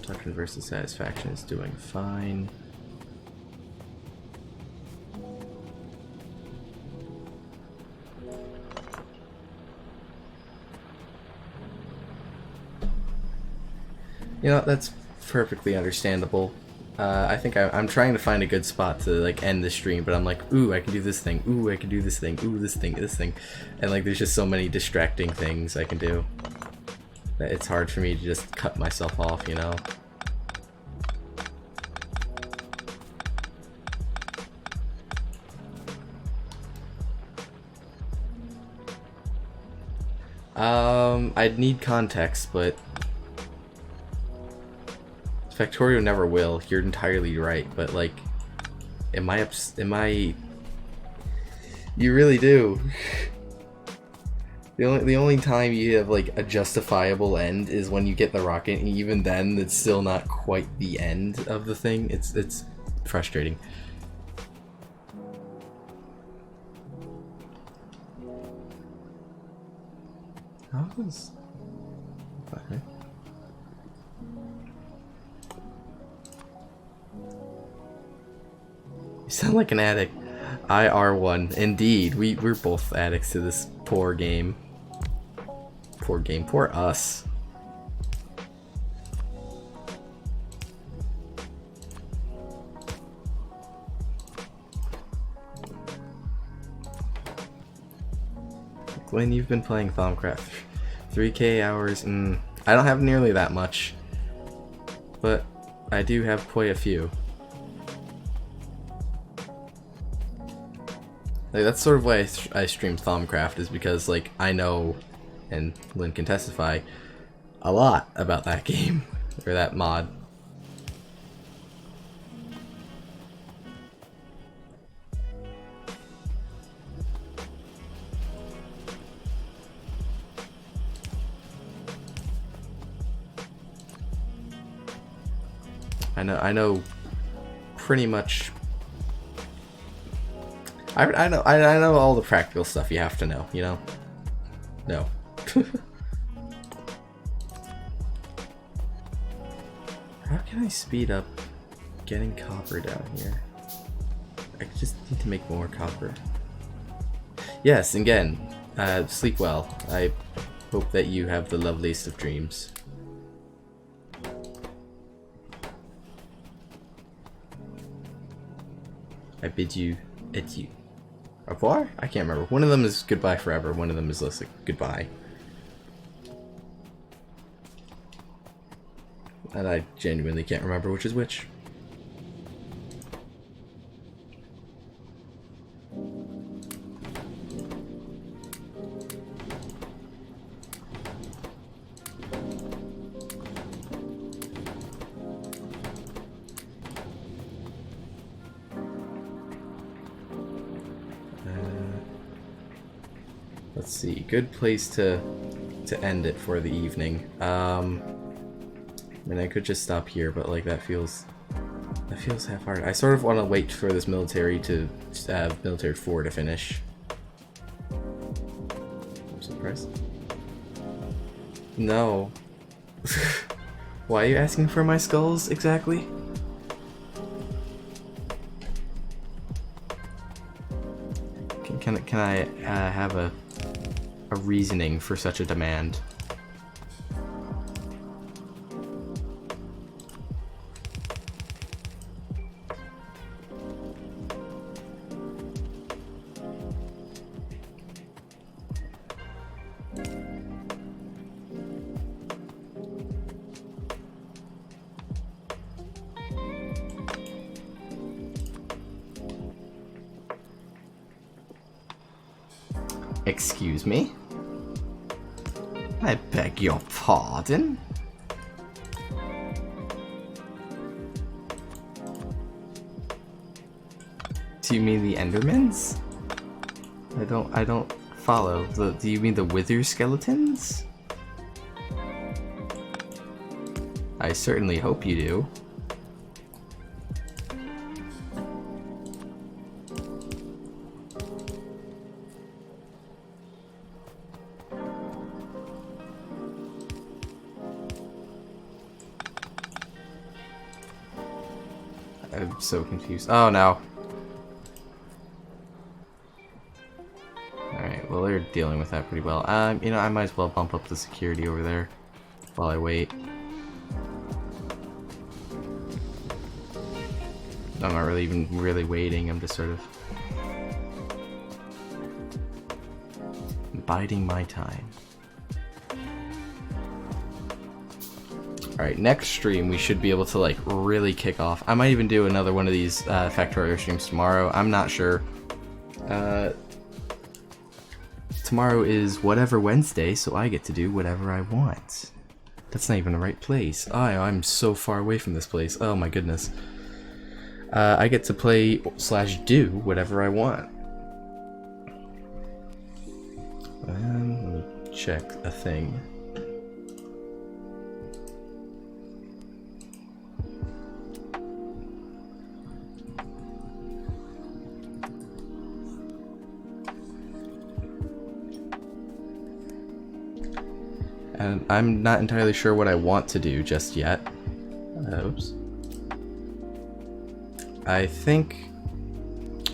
Production versus satisfaction is doing fine. You know, that's perfectly understandable. I think I'm trying to find a good spot to like end the stream, but I'm like, ooh, I can do this thing. Ooh, I can do this thing. Ooh, this thing. And like, there's just so many distracting things I can do that it's hard for me to just cut myself off, you know? I'd need context, but Factorio never will. You're entirely right, but like, am I? You really do. The only time you have like a justifiable end is when you get the rocket, and even then, it's still not quite the end of the thing. It's frustrating. How is? Okay. You sound like an addict. IR1. Indeed, we're both addicts to this poor game. Poor game. Poor us. Glenn, you've been playing Thaumcraft 3K hours. I don't have nearly that much, but I do have quite a few. Like, that's sort of why I stream Thaumcraft, is because like I know, and Lynn can testify, a lot about that game or that mod. I know pretty much. I know all the practical stuff you have to know, you know? No. How can I speed up getting copper down here? I just need to make more copper. Yes, again, Sleep well. I hope that you have the loveliest of dreams. I bid you adieu. Au revoir? I can't remember. One of them is goodbye forever. One of them is like goodbye. And I genuinely can't remember which is which. Let's see. Good place to end it for the evening. I mean, I could just stop here, but like that feels half-hearted. I sort of want to wait for this military to military 4 to finish. I'm surprised. No. Why are you asking for my skulls exactly? Can I have a reasoning for such a demand? Excuse me? I beg your pardon? Do you mean the Endermans? I don't follow. Do you mean the Wither skeletons? I certainly hope you do. I'm so confused. Oh no. Alright, well they're dealing with that pretty well. You know, I might as well bump up the security over there while I wait. I'm not really even waiting, I'm just sort of biding my time. Alright, next stream we should be able to like really kick off. I might even do another one of these Factorio streams tomorrow. I'm not sure. Tomorrow is whatever Wednesday, so I get to do whatever I want. That's not even the right place. I'm so far away from this place. Oh my goodness. I get to play / do whatever I want. Let me check a thing. And I'm not entirely sure what I want to do just yet. Oops. I think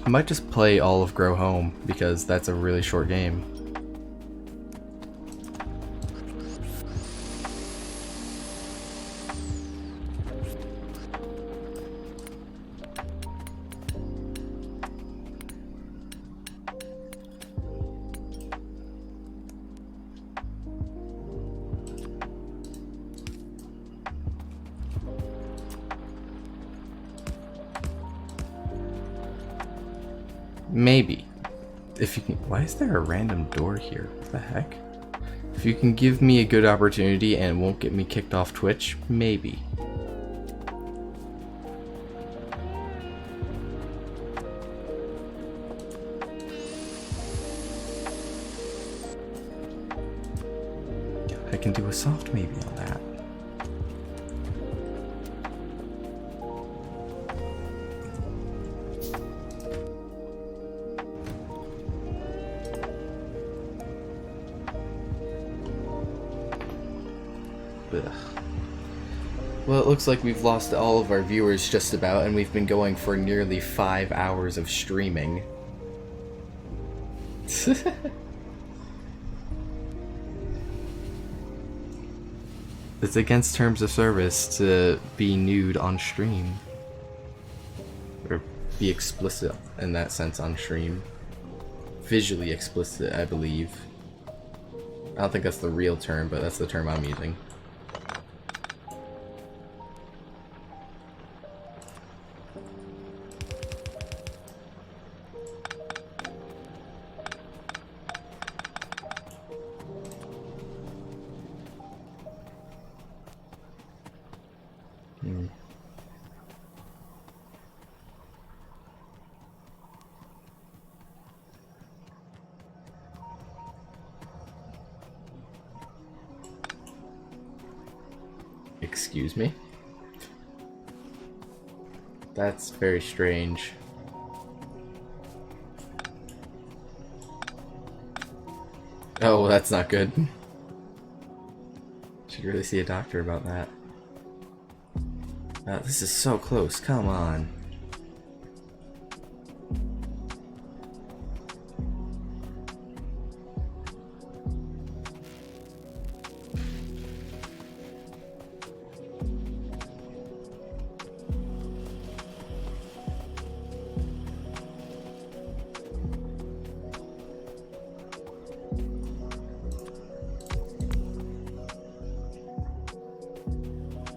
I might just play all of Grow Home because that's a really short game. Maybe. If you can... Why is there a random door here? What the heck? If you can give me a good opportunity and won't get me kicked off Twitch, maybe. I can do a soft maybe on that. Ugh. Well, it looks like we've lost all of our viewers just about, and we've been going for nearly 5 hours of streaming. It's against terms of service to be nude on stream. Or be explicit in that sense on stream. Visually explicit, I believe. I don't think that's the real term, but that's the term I'm using. Excuse me? That's very strange. Oh, that's not good. Should really see a doctor about that. This is so close, come on.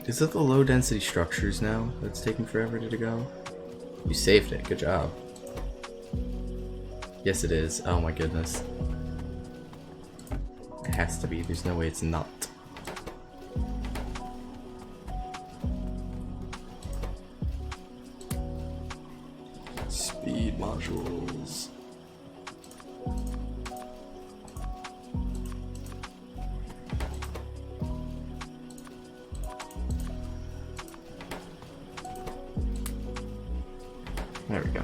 Is it the low density structures now that's taking forever to go? You saved it, good job. Yes it is, oh my goodness. It has to be, there's no way it's not. Speed modules. There we go.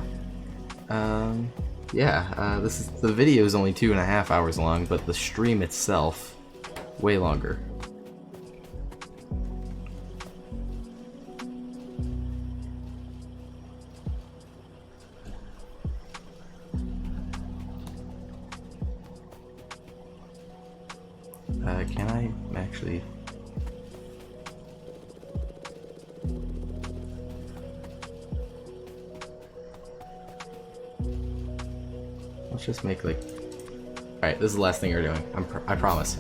Yeah, the video is only 2.5 hours long, but the stream itself, way longer. Can I actually... Let's just make like... Alright, this is the last thing you're doing. I promise.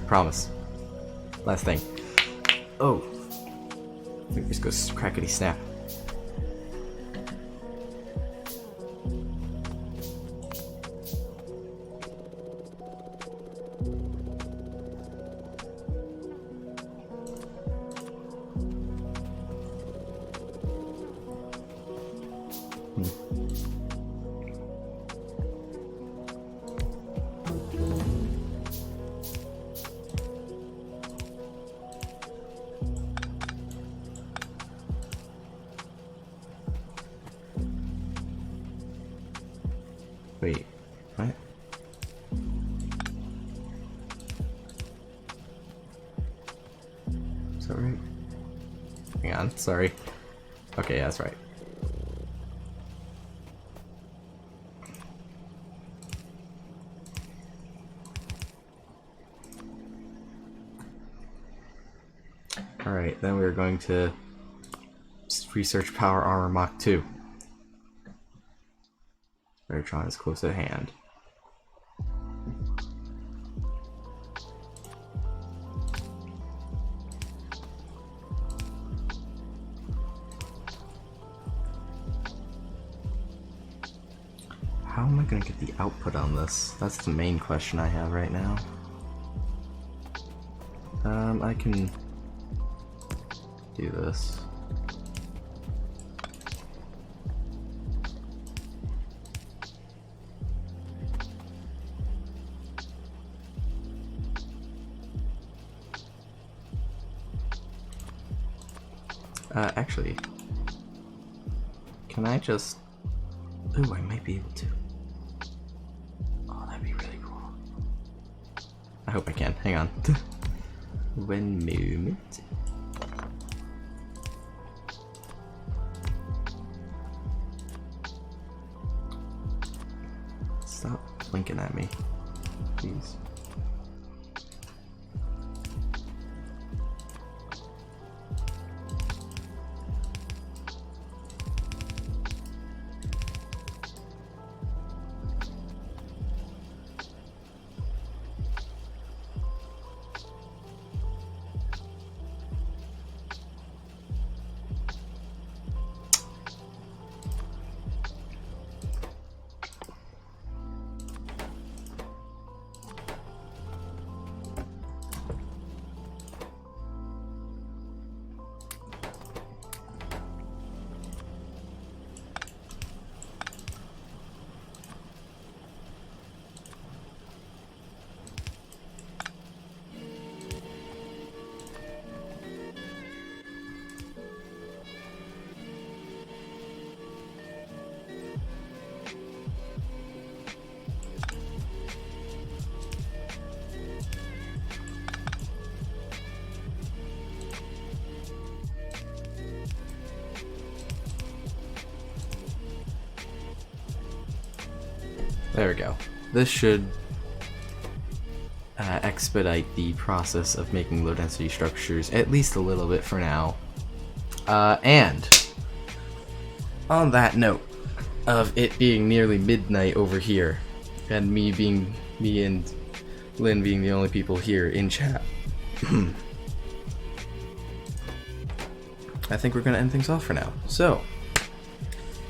Last thing. Oh! Fingers go crackety snap. Wait, what? Is that right? Hang on, sorry. Okay, yeah, that's right. Alright, then we're going to research Power Armor Mach 2. Veritron is close at hand. How am I going to get the output on this? That's the main question I have right now. I can do this. Actually, can I just... Ooh, I might be able to. Oh, that'd be really cool. I hope I can. Hang on. One moment. Stop blinking at me, please. There we go. This should expedite the process of making low density structures at least a little bit for now. And on that note of it being nearly midnight over here, and me and Lynn being the only people here in chat, I think we're gonna end things off for now. So,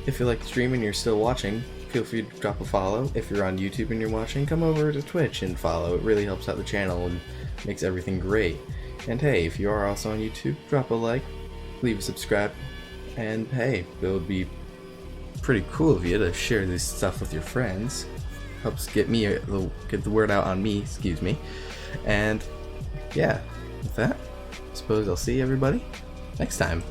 if you like the stream and you're still watching, feel free to drop a follow. If you're on YouTube and you're watching, come over to Twitch and follow. It really helps out the channel and makes everything great. And hey, if you are also on YouTube, drop a like, leave a subscribe, and hey, it would be pretty cool of you to share this stuff with your friends. Helps get the word out on me, excuse me. And yeah, with that, I suppose I'll see everybody next time.